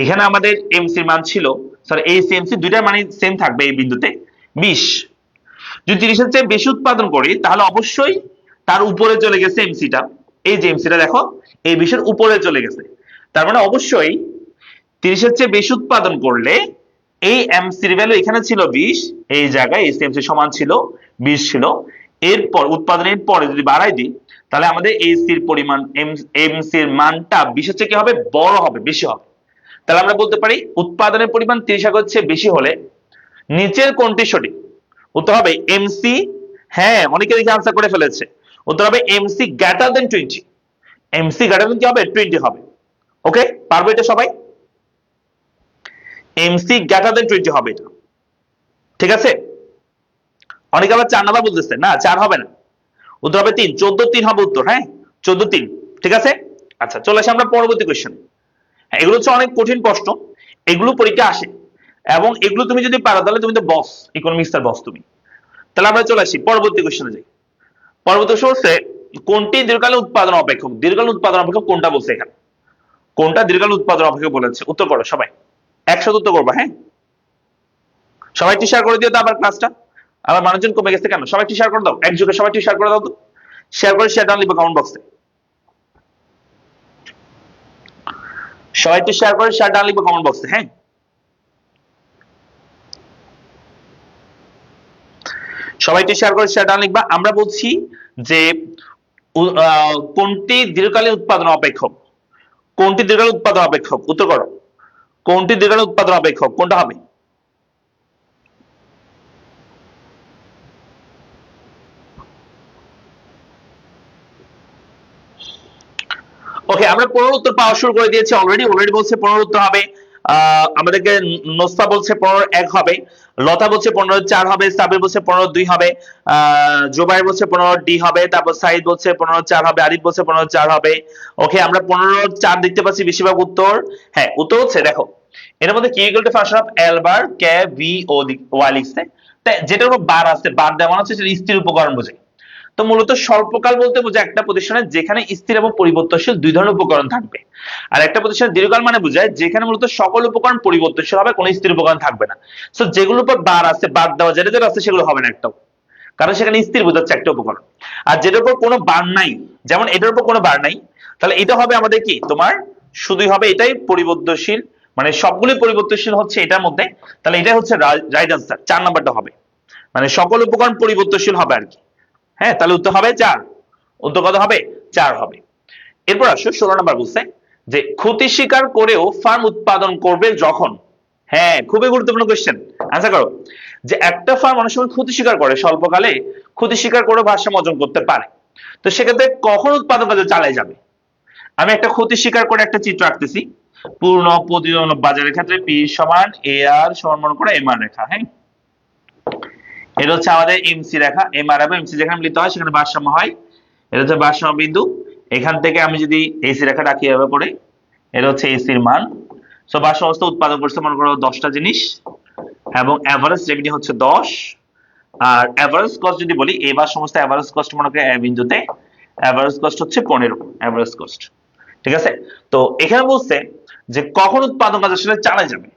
এখানে আমাদের এমসির মান ছিল, সরি এসি এমসি দুইটার মানে সেম থাকবে এই বিন্দুতে 20। যদি 30-এর চেয়ে বেশি উৎপাদন করি তাহলে অবশ্যই তার উপরে চলে গেছে এমসিটা, এই যে এমসিটা দেখো এই 20-এর উপরে চলে গেছে, তার মানে অবশ্যই 30-এর চেয়ে বেশি উৎপাদন করলে এই এমসির ভ্যালু এখানে ছিল 20, এই জায়গায় এসি এমসি সমান ছিল 20 ছিল, এরপর উৎপাদনের পরে যদি বাড়াই দিই তাহলে আমাদের এসির পরিমাণ এমসির মানটা 20-এর চেয়ে কি হবে? বড় হবে, বেশি হবে। তাহলে আমরা বলতে পারি উৎপাদনের পরিমাণ 30 ভাগের চেয়ে বেশি হলে নিচের কোনটি সঠিক? উত্তর হবে এমসি, হ্যাঁ অনেকে দেখে আনসার করে ফেলেছে, উত্তর হবে MC greater than 20, MC greater than কি হবে? 20 হবে। ওকে, পারবো এটা সবাই? এমসি গ্রেটার দেন 20 হবে এটা, ঠিক আছে? অনেকে আবার 4 নাম্বার বলতেছে, না 4 হবে না, উত্তর হবে 3, 14-3 হবে উত্তর, হ্যাঁ 14-3, ঠিক আছে? আচ্ছা চলে আসি আমরা পরবর্তী কোয়েশ্চেন। এগুলো হচ্ছে অনেক কঠিন প্রশ্ন, এগুলো পরীক্ষা আসে, এবং এগুলো তুমি যদি পারো তাহলে তুমি তো বস, ইকোনমিক্সের বস তুমি। তাহলে আমরা চলে আসি পরবর্তী কোশ্চেনে যাই। পরবর্তী কোশ্চেন হচ্ছে কোনটি দীর্ঘকালীন উৎপাদন অপেক্ষক? দীর্ঘকালীন উৎপাদন অপেক্ষক কোনটা বলছে এখানে? কোনটা দীর্ঘকালীন উৎপাদন অপেক্ষক বলেছে? উত্তর করো সবাই, একসাথে উত্তর করবা, হ্যাঁ সবাই একটু শেয়ার করে দিও তো আবার ক্লাসটা, আবার মানুষজন কমে গেছে কেন? সবাই একটু শেয়ার করে দাও, একযোগে সবাই একটু শেয়ার করে দাও তো, শেয়ার করে শেয়ার ডান লিখবে কমেন্ট বক্সে, সবাই একটু শেয়ার করে শেয়ার ডান লিখবে কমেন্ট বক্সে, হ্যাঁ সবাই একটু শেয়ার করে শেয়ার ডান লিখবা। আমরা বলছি যে কোনটি দীর্ঘকালীন উৎপাদন অপেক্ষক? কোনটি দীর্ঘকালীন উৎপাদন অপেক্ষক? উত্তর করো, কোনটি দীর্ঘকালীন উৎপাদন অপেক্ষক কোনটা হবে? ওকে, আমরা 15 উত্তর পাওয়া শুরু করে দিয়েছি অলরেডি, অলরেডি বলছে 15 উত্তর হবে। আমাদেরকে নোসফা বলছে 15-1 হবে, লতা বলছে 15-4 হবে, সাবির বলছে 15-2 হবে, জোবাইর বলছে 15-D হবে, তারপর সাইদ বলছে 15-4 হবে, আরিফ বলছে 15-4 হবে। ওকে, আমরা 15-4 দেখতে পাচ্ছি বেশিরভাগ উত্তর। হ্যাঁ উত্তর হচ্ছে দেখো এর মধ্যে কি equal to function of L bar কে ভি ও ওয়াই লিখছে, তাই যেটার উপর বার আছে, বার দেওয়া হচ্ছে সেটা স্থির উপকরণ বোঝায়। তো মূলত স্বল্পকাল বলতে বোঝায় একটা প্রতিষ্ঠানে যেখানে স্থির এবং পরিবর্তনশীল দুই ধরনের উপকরণ থাকবে, আর একটা প্রতিষ্ঠানে দীর্ঘকাল মানে বোঝায় যেখানে মূলত সকল উপকরণ পরিবর্তনশীল হবে, কোনো স্থির উপকরণ থাকবে না। সো যেগুলোর উপর বার আছে, বাদ দেওয়া যেটা যেটা আছে সেগুলো হবে না একটাও, কারণ সেখানে স্থির বোঝাচ্ছে একটা উপকরণ। আর যেটার উপর কোনো বার নাই, যেমন এটার উপর কোনো বার নাই, তাহলে এটা হবে আমাদের কি তোমার শুধুই হবে এটাই পরিবর্তনশীল, মানে সবগুলি পরিবর্তনশীল হচ্ছে এটার মধ্যে, তাহলে এটাই হচ্ছে রাইট আনসার, 4 নাম্বারটা হবে, মানে সকল উপকরণ পরিবর্তনশীল হবে আর কি। হ্যাঁ তাহলে উত্তর হবে 4, উত্তর কত হবে? 4 হবে। এরপর আসো 16 নাম্বার বলছে যে ক্ষতি স্বীকার করেও ফার্ম উৎপাদন করবে যখন, হ্যাঁ খুবই গুরুত্বপূর্ণ কোশ্চেন, আনসার করো। যে একটা ফার্ম অনেক সময় ক্ষতি স্বীকার করে, স্বল্পকালে ক্ষতি স্বীকার করে ভারসাম্য অর্জন করতে পারে, তো সেক্ষেত্রে কখন উৎপাদন কাজে চালায় যাবে? আমি একটা ক্ষতি স্বীকার করে একটা চিত্র আঁকতেছি, পূর্ণ প্রতিযোগিতামূলক বাজারের ক্ষেত্রে পি সমান এ আর সমান মনে করে এম আর রেখা, হ্যাঁ এটা হচ্ছে আমাদের এমসি রেখা, এম আর এবং এমসি যেখানে মিলিত হয় সেখানে ভারসাম্য হয়, এটা হচ্ছে ভারসাম্য বিন্দু। এখান থেকে আমি যদি এসি রেখাটা আঁকি এভাবে করে, এটা হচ্ছে এসির মান। সো ভারসাম্য অবস্থা উৎপাদন করছে মনে করো 10টা জিনিস, এবং এভারেজ রেভিনিউ হচ্ছে 10, আর এভারেজ কস্ট যদি বলি এবার সমস্ত এভারেজ কস্ট মনে করে এ বিন্দুতে এভারেজ কস্ট হচ্ছে 15 এভারেজ কস্ট, ঠিক আছে? তো এখানে বলছে যে কখন উৎপাদন কাজ আসলে চালায় যাবে,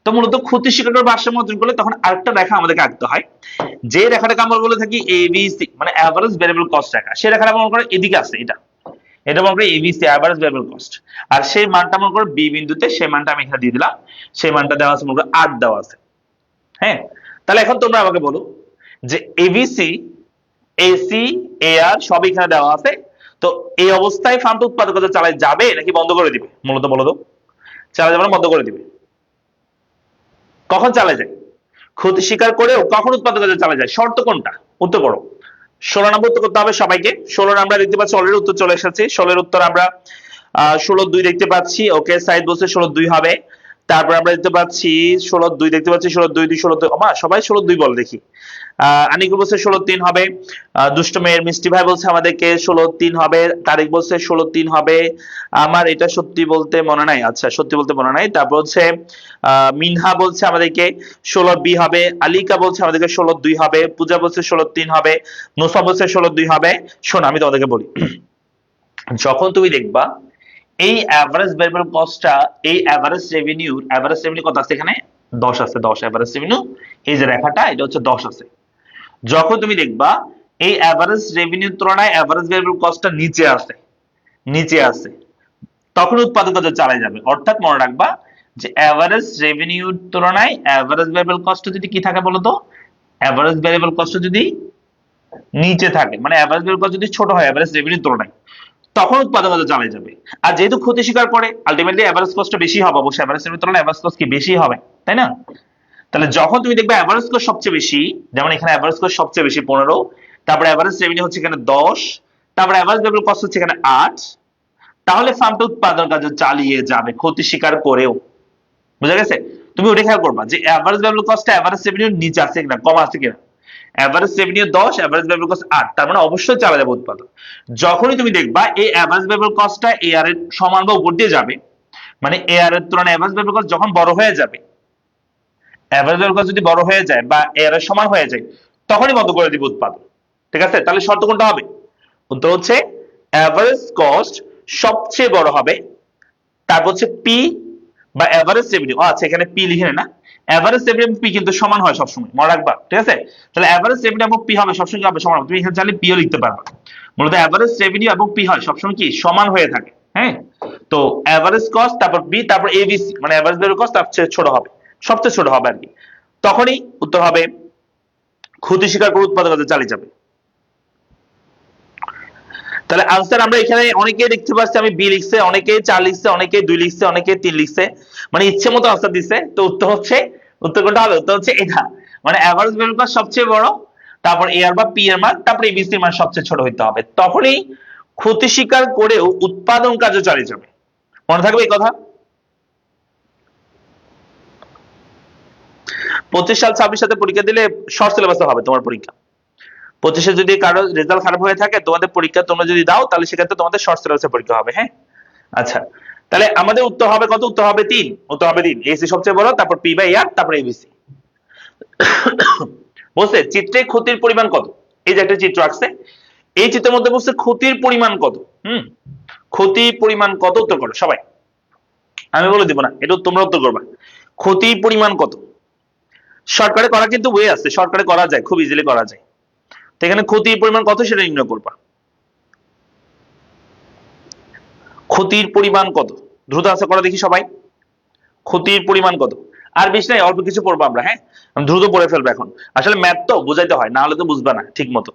তো মূলত ক্ষতি স্বীকার করে ভারসাম্য অর্জন করলে তখন আরেকটা রেখা আমাদেরকে আঁকতে হয়, যে রেখাটাকে আমরা বলে থাকি এবিসি, মানে এভারেজ ভেরিয়েবল কস্ট রেখা, সেই রেখাটা মনে করে এদিকে আছে, এটা এটা মনে করে এবিসি এভারেজ ভেরিয়েবল কস্ট, আর সেই মানটা মনে করে বি বিন্দুতে, সেই মানটা আমি এখানে দিয়ে দিলাম, সেই মানটা দেওয়া আছে মনে করে 8 দেওয়া আছে। হ্যাঁ তাহলে এখন তোমরা আমাকে বলো যে এবিসি এসি এআর সব এখানে দেওয়া আছে। তো এই অবস্থায় ফার্মটা উৎপাদকতা চালায় যাবে নাকি বন্ধ করে দিবে? মূলত বলো তো, চালা যাবে না বন্ধ করে দিবে? কখন চালা যায়? ক্ষতি স্বীকার করেও কখন উৎপাদকতা চালা যায়? শর্ত কোনটা? উত্তর করো। 16 নম্বর উত্তর করতে হবে সবাইকে। 16 আমরা দেখতে পাচ্ছি অলরেডি উত্তর চলে এসেছে। 16 উত্তর আমরা 16-2 দেখতে পাচ্ছি। ওকে, সাইদ বলছে 16-2 হবে। তারপর আমরা দেখতে পাচ্ছি 16-2 দেখতে পাচ্ছি, 16-2 16-2 আমা সবাই 16-2 বল দেখি। আনিকুল বলছে 16-3 হবে। দুষ্ট মেয়ের মিষ্টি ভাই বলছে আমাদেরকে 16-3 হবে। তারিক বলছে 16-3 হবে। আমার এটা সত্যি বলতে মনে নাই। আচ্ছা, সত্যি বলতে মনে নাই। তারপর হচ্ছে মিনহা বলছে আমাদেরকে 16-2 হবে। আলিকা বলছে আমাদেরকে 16-2 হবে। পূজা বলছে 16-3 হবে। নুসা বলছে 16-2 হবে। শোনো আমি তোমাদেরকে বলি, যখন তুমি দেখবা এই অ্যাভারেজ ভেরিয়েবল কস্টটা, এই অ্যাভারেজ রেভিনিউ কত আছে এখানে? 10 আছে। 10 অ্যাভারেজ রেভিনিউ, এই যে রেখাটা এটা হচ্ছে 10 আছে। যখন তুমি দেখবা এই অ্যাভারেজ রেভিনিউর তুলনায় অ্যাভারেজ ভেরিয়েবল কস্টটা নিচে আছে, তখন উৎপাদকতা চালাই যাবে। অর্থাৎ মনে রাখবা যে অ্যাভারেজ রেভিনিউর তুলনায় অ্যাভারেজ ভেরিয়েবল কস্ট যদি কি থাকে বলতো? অ্যাভারেজ ভেরিয়েবল কস্ট যদি নিচে থাকে, মানে অ্যাভারেজ ভেরিয়েবল কস্ট যদি ছোট হয় অ্যাভারেজ রেভিনিউর তুলনায়, তখন উৎপাদকতা চালাই যাবে। আর যেহেতু ক্ষতি স্বীকার করে, আলটিমেটলি অ্যাভারেজ কস্টটা বেশি হবে। অবশ্যই অ্যাভারেজ রেভিনিউর তুলনায় অ্যাভারেজ কস্ট কি বেশি হবে, তাই না? তাহলে যখন তুমি দেখবে অ্যাভারেজ কস্ট সবচেয়ে বেশি, যেমন এখানে অ্যাভারেজ কস্ট সবচেয়ে বেশি 15, তারপরে অ্যাভারেজ রেভিনিউ হচ্ছে এখানে 10, তারপরে অ্যাভারেজ ভেরিয়েবল কস্ট হচ্ছে এখানে 8, তাহলে ফার্মটা উৎপাদন কাজ চালিয়ে যাবে ক্ষতি স্বীকার করেও। বুঝা গেছে? তুমি ওটা খেয়াল করবা যে average variable cost average revenue নিচে আছে কিনা, কম আছে কিনা। Average revenue 10, average variable cost 8, তার মানে অবশ্যই চালা যাবে উৎপাদন। যখনই তুমি দেখবা এই অ্যাভারেজ ভেরিয়েবল কস্টটা এআর এর সমান বা উপর দিয়ে যাবে, মানে এআর এর তুলনায় অ্যাভারেজ ভেরিয়েবল কস্ট যখন বড় হয়ে যাবে, অ্যাভারেজ ভেরিয়েবল কস্ট যদি বড় হয়ে যায় বা এআর এর সমান হয়ে যায়, তখনই বন্ধ করে দিবে উৎপাদন। ঠিক আছে? তাহলে শর্ত কোনটা হবে? উত্তর হচ্ছে অ্যাভারেজ কস্ট সবচেয়ে বড় হবে, তারপর হচ্ছে পি বা এভারেজ রেভিনিউ। আচ্ছা, এখানে পি লিখে না, এভারেজ রেভিনিউ পি কিন্তু সমান হয় সবসময়, মনে রাখবা। ঠিক আছে? তাহলে এভারেজ রেভিনিউ এবং পি হবে সবসময় কি হবে? সমান হবে। তুমি এখানে চাইলে পিও লিখতে পারবা। মূলত এভারেজ রেভিনিউ এবং পি হয় সবসময় কি সমান হয়ে থাকে। হ্যাঁ, তো এভারেজ কস্ট তারপর বি তারপর এবিসি, মানে এভারেজ ভেরিয়েবল কস্ট তার চেয়ে ছোট হবে, সবচেয়ে ছোট হবে আর কি। তখনই উত্তর হবে ক্ষতি স্বীকার করে উৎপাদকতা চালিয়ে যাবে। তাহলে আনসার আমরা এখানে অনেকেই দেখতে পাচ্ছি আমি বি লিখছে, অনেকেই 4 লিখছে, অনেকেই 2 লিখছে, অনেকেই 3 লিখছে, মানে ইচ্ছে মতো আনসার দিচ্ছে। তো উত্তর কোনটা হবে? উত্তর হচ্ছে এটা, মানে এভারেজ ভ্যালু কস্ট সবচেয়ে বড়, তারপর এ আর বা পি এর মান, তারপর এবিসি এর মান সবচেয়ে ছোট হইতে হবে, তখনই ক্ষতি স্বীকার করেও উৎপাদন কার্য চালিয়ে যাবে। মনে থাকবে এই কথা। 25 সাল 26 সালে পরীক্ষা দিলে শর্ট সিলেবাসে হবে তোমার পরীক্ষা। 25-এ যদি কারো রেজাল্ট খারাপ হয়ে থাকে, তোমাদের পরীক্ষা তোমরা যদি দাও, তাহলে সেক্ষেত্রে তোমাদের শর্ট সিলেবাসে পরীক্ষা হবে। হ্যাঁ, আচ্ছা, তাহলে আমাদের উত্তর হবে কত? উত্তর হবে 3। উত্তর হবে 3। এসি সবচেয়ে বড়, তারপর পি বাই আর, তারপর এবিসি। বলছে চিত্রে ক্ষতির পরিমাণ কত? এই যে একটা চিত্র আঁকছে, এই চিত্রের মধ্যে বলছে ক্ষতির পরিমাণ কত। ক্ষতির পরিমাণ কত? উত্তর করো সবাই, আমি বলে দিব না, এটা তোমরা উত্তর করবা। ক্ষতির পরিমাণ কত? শর্টকাটে করা কিন্তু ওয়ে আছে, শর্টকাটে করা যায়, খুব ইজিলি করা যায়। তো এখানে ক্ষতির পরিমাণ কত সেটা নির্ণয় করবা। ক্ষতির পরিমাণ কত? দ্রুত আছে করা দেখি সবাই। ক্ষতির পরিমাণ কত? আর বেশি নাই, অল্প কিছু পড়বো আমরা। হ্যাঁ, দ্রুত পড়ে ফেলবো এখন। আসলে ম্যাথ তো বুঝাইতে হয়, না হলে তো বুঝবা না ঠিক মতো।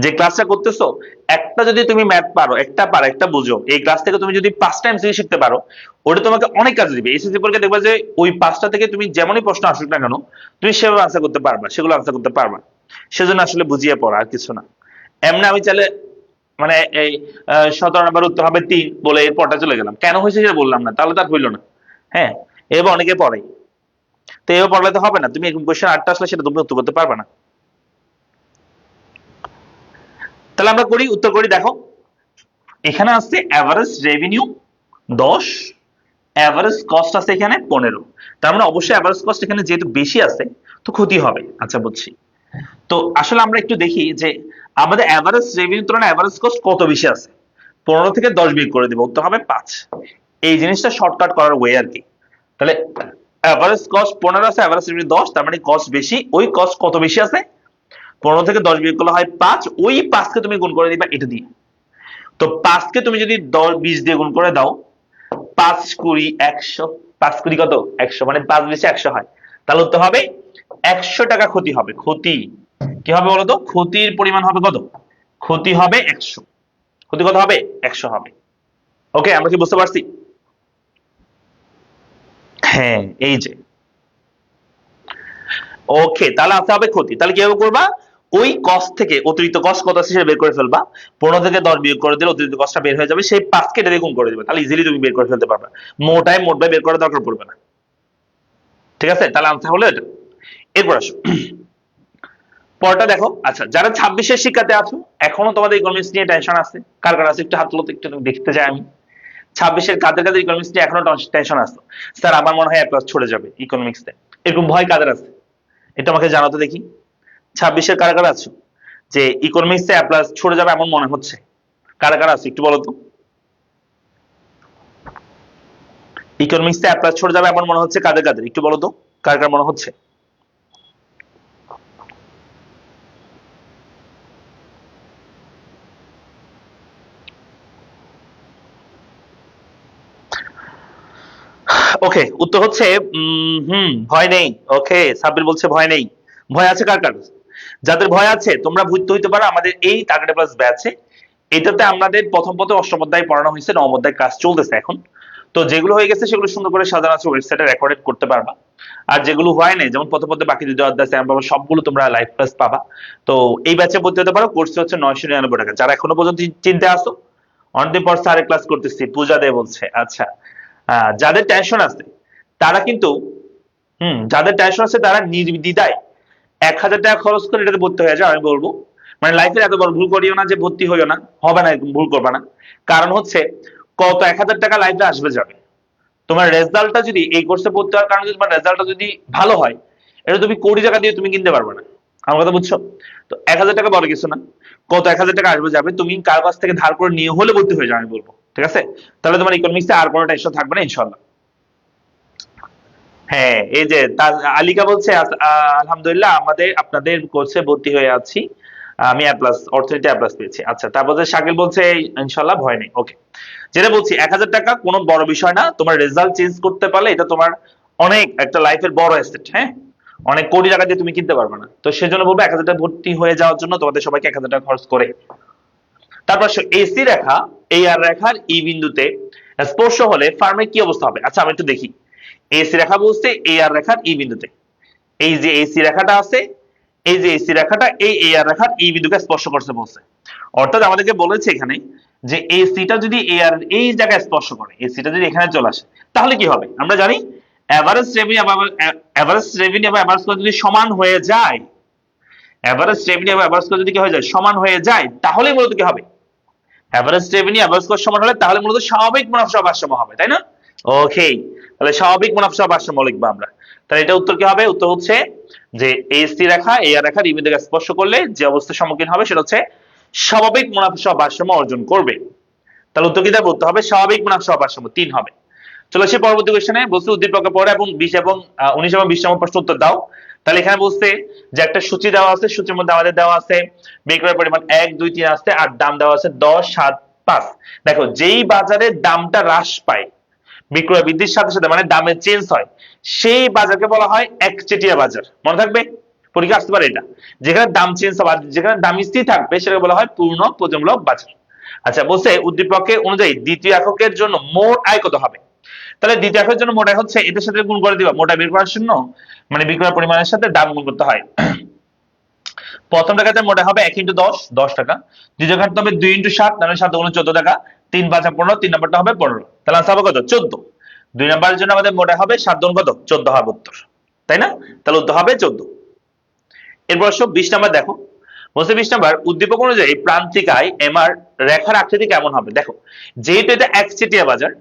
যে ক্লাসটা করতেছো, একটা যদি তুমি ম্যাথ পারো, একটা বুঝো, এই ক্লাস থেকে তুমি যদি 5টা এমসিকিউ শিখতে পারো, ওটা তোমাকে অনেক কাজে দিবে। এসএসসি পরীক্ষা দেখবা যে ওই 5টা থেকে তুমি যেমনই প্রশ্ন আসুক না কেন, তুমি সেভাবে আনসার করতে পারবা, সেগুলো আনসার করতে পারবা। সেজন্য আসলে বুঝিয়ে পড়া, আর কিছু না। এমনি আমি চাইলে মানে এই 17 নম্বর উত্তর হবে 3 বলে এর পরটা চলে গেলাম, কেন হয়েছে সেটা বললাম না, তাহলে তার হইলো না। হ্যাঁ, এবার অনেকে পড়াই, তো এও পড়লে তো হবে না, তুমি কোয়েশ্চেন 8টা আসলে সেটা তুমি উত্তর করতে পারবে না। তাহলে আমরা উত্তর করি। দেখো এখানে আছে এভারেজ রেভিনিউ 10, এভারেজ কস্ট আছে এখানে 15, তার মানে অবশ্যই এভারেজ কস্ট এখানে যেহেতু বেশি আছে, তো ক্ষতি হবে। আচ্ছা, বুঝছি। তো আসলে আমরা একটু দেখি যে আমাদের এভারেজ রেভিনিউ তুলনায় এভারেজ কস্ট কত বেশি আছে। 15 থেকে 10 বিয়োগ করে দিব, উত্তর হবে 5। এই জিনিসটা শর্টকাট করার ওয়ে আর কি। তাহলে এভারেজ কস্ট 15 আছে, এভারেজ রেভিনিউ 10, তার মানে কস্ট বেশি। ওই কস্ট কত বেশি আছে? 15 থেকে 10 বিয়োগ করলে হয় 5। ওই 5 কে তুমি গুণ করে দিবা এটা দিয়ে। তো 5 কে তুমি যদি 20 দিয়ে গুণ করে দাও, 5 20 100, 5 20 কত? 100, মানে 5 20 100 হয়। তাহলে উত্তর হবে 100 টাকা ক্ষতি হবে। ক্ষতি কি হবে বলতো, ক্ষতির পরিমাণ হবে কত, ক্ষতি হবে 100, ক্ষতি কত হবে 100 হবে। ওকে, আমরা কি বুঝতে পারছি? হ্যাঁ, এই যে ওকে, তাহলে আসতে হবে ক্ষতি। তাহলে কিভাবে করবা, ওই কস্ট থেকে অতিরিক্ত কস্ট কত আছে সেটা বের করে ফেলবা, 15 থেকে 10 বিয়োগ করে দিলে অতিরিক্ত কস্টটা বের হয়ে যাবে, সেই 5 কে এটা দিয়ে গুণ করে দিবে, তাহলে ইজিলি তুমি বের করে ফেলতে পারবে, মোটায় মোট ভাই বের করার দরকার পড়বে না। ঠিক আছে, তাহলে আনসার হলো এটা। এরপর আসো পরটা দেখো। আচ্ছা, যারা 26-এর শিক্ষার্থী আছো, এখনো তোমাদের ইকোনমিক্স নিয়ে টেনশন আছে, কার কার আছে একটু হাত তুলো তো, একটু দেখতে চাই আমি। 26-এর কাদের কাদের ইকোনমিক্স নিয়ে এখনো টেনশন আছে, স্যার আমার মনে হয় এক ক্লাস ছড়ে যাবে ইকোনমিক্সে, এরকম ভয় কাদের আছে এটা আমাকে জানাতে দেখি। 26-এর কারা কারা আছো যে ইকোনমিক্সে এ প্লাস ছড়ে যাবে এমন মনে হচ্ছে, কারা কারা আছে একটু বলো তো। ইকোনমিক্সে এ প্লাস ছড়ে যাবে এমন মনে হচ্ছে কাদের কাদের, একটু বলো তো, কার কার মনে হচ্ছে। ওকে, উত্তর হচ্ছে ভয় নেই। ওকে, সাব্বির বলছে ভয় নেই। ভয় আছে কার কার, যাদের ভয় আছে তোমরা ভর্তি হইতে পারো আমাদের এই টার্গেট প্লাস ব্যাচে। এটাতে আমাদের প্রথম প্রথম অষ্টম অধ্যায় পড়ানো হয়েছে, নবম অধ্যায় ক্লাস চলতেছে এখন। তো যেগুলো হয়ে গেছে সেগুলো সুন্দর করে সাজানো আছে, ওয়েবসাইটে রেকর্ডেড করতে পারবা। আর যেগুলো হয় নাই, যেমন প্রথম পথে বাকি দুটো অধ্যায় স্যাম পাবা, সবগুলো তোমরা লাইভ ক্লাস পাবা। তো এই ব্যাচে ভর্তি হতে পারো, কোর্স হচ্ছে 999 টাকা। যারা এখনো পর্যন্ত চিনতে আসো, অনেকদিন পর স্যারের ক্লাস করতেছি, পূজা দে বলছে। আচ্ছা, যাদের টেনশন আছে তারা কিন্তু যাদের টেনশন আছে তারা নির্দ্বিধায় 1000 টাকা খরচ করে এটাতে ভর্তি হয়ে যাও, আমি বলবো। মানে লাইফে এত বড় ভুল করিও না যে ভর্তি হইও না, হবে না, এরকম ভুল করবে না। কারণ হচ্ছে কত 1000 টাকা লাইফে আসবে যাবে, তোমার রেজাল্টটা যদি এই কোর্সে ভর্তি হওয়ার কারণে তোমার রেজাল্টটা যদি ভালো হয়, এটা তুমি কোটি টাকা দিয়ে তুমি কিনতে পারবে না। আমার কথা বুঝছো? তো 1000 টাকা বড় কিছু না, কত 1000 টাকা আসবে যাবে, তুমি কার কাছ থেকে ধার করে নিয়ে হলে ভর্তি হয়ে যাও, আমি বলবো। ঠিক আছে, তাহলে তোমার ইকোনমিক্সে আর কোনো টেনশন থাকবে না ইনশাল্লাহ। হ্যাঁ, এই যে আলিকা বলছে আলহামদুলিল্লাহ আমাদের আপনাদের কোর্সে ভর্তি হয়ে আছি, আমি এ প্লাস অর্থনীতি এ প্লাস পেয়েছি। আচ্ছা, তারপর যে শাকিল বলছে ইনশাল্লাহ ভয় নেই। ওকে, যেটা বলছি 1000 টাকা কোনো বড় বিষয় না, তোমার রেজাল্ট চেঞ্জ করতে পারলে এটা তোমার অনেক একটা লাইফের বড় অ্যাসেট। হ্যাঁ, অনেক কোটি টাকা দিয়ে তুমি কিনতে পারবে না, তো সেজন্য বলবো 1000 টাকা ভর্তি হয়ে যাওয়ার জন্য তোমাদের সবাইকে 1000 টাকা খরচ করে। তারপর এসি রেখা এই আর রেখার ই বিন্দুতে স্পর্শ হলে ফার্মের কি অবস্থা হবে। আচ্ছা, আমি একটু দেখি। এসি রেখা বলছে এই আর রেখার ই বিন্দুতে, এই যে এসি রেখাটা আছে, এই যে এসি রেখাটা এই এ আর রেখার ই বিন্দুকে স্পর্শ করছে বলছে। অর্থাৎ আমাদেরকে বলেছে এখানে যে এসিটা যদি এ আর এই জায়গায় স্পর্শ করে, এসিটা যদি এখানে চলে আসে, তাহলে কি হবে আমরা জানি, এভারেজ রেভিনিউ এবং এভারেজ কস্ট যদি সমান হয়ে যায়, এভারেজ রেভিনিউ এবং এভারেজ কস্ট যদি কি হয়ে যায়, সমান হয়ে যায়, তাহলে মূলত কি হবে, এভারেজ রেভিনিউ এভারেজ কস্ট সমান হলে তাহলে মূলত স্বাভাবিক মুনাফা ভারসাম্য হবে, তাই না? ওকে, তাহলে স্বাভাবিক মুনাফা ভারসাম্য লিখবো আমরা। তাহলে এটা উত্তর কি হবে, উত্তর হচ্ছে যে এসি রেখা এ আর রেখা ই বিন্দুকে স্পর্শ করলে যে অবস্থার সম্মুখীন হবে সেটা হচ্ছে স্বাভাবিক মুনাফা ভারসাম্য অর্জন করবে। তাহলে উত্তর কি বলতে হবে, স্বাভাবিক মুনাফা ভারসাম্য 3 হবে। চলো সে পরবর্তী কোশ্চেনে বলছে উদ্দীপকের পরে এবং 20 এবং 19 এবং 20 নম্বর প্রশ্ন উত্তর দাও। তাহলে এখানে বলছে যে একটা সূচি দেওয়া আছে, সূচির মধ্যে আমাদের দেওয়া আছে বিক্রয়ের পরিমাণ 1 2 3 আছে, আর দাম দেওয়া আছে 10 7 5। দেখো যেই বাজারে দামটা হ্রাস পায়, বিক্রয় বৃদ্ধির সাথে সাথে মানে দামের চেঞ্জ হয়, সেই বাজারকে বলা হয় একচেটিয়া বাজার। মনে থাকবে, পরীক্ষা আসতে পারে এটা। যেখানে দাম চেঞ্জ হবে, যেখানে দাম স্থির থাকবে সেটাকে বলা হয় পূর্ণ প্রতিমূলক বাজার। আচ্ছা, বলছে উদ্দীপকের অনুযায়ী দ্বিতীয় এককের জন্য মোট আয় কত হবে। তাহলে দ্বিতীয় এককের জন্য মোট আয় হচ্ছে এটার সাথে গুণ করে দিবা, মোট আয় বের করার জন্য মানে বিক্রয় পরিমাণের সাথে দাম গুণ করতে হয়। প্রথমটা ক্ষেত্রে মোট আয় হবে 1 × 10 10 টাকা, দ্বিতীয় ক্ষেত্রে হবে 2 × 7 তাহলে 7 × 14 টাকা, 3 5 15, 3 নাম্বারটা হবে 15, তাহলে আনসার হবে কত 14। 2 নাম্বারের জন্য আমাদের মোট আয় হবে 7 × কত 14 হবে উত্তর, তাই না? তাহলে উত্তর হবে 14। এরপর 20 নাম্বার দেখো, বলছে 20 নাম্বার উদ্দীপক অনুযায়ী প্রান্তিক আয় এমআর রেখার আকৃতি কেমন হবে। দেখো যেহেতু এটা একচেটিয়া বাজার,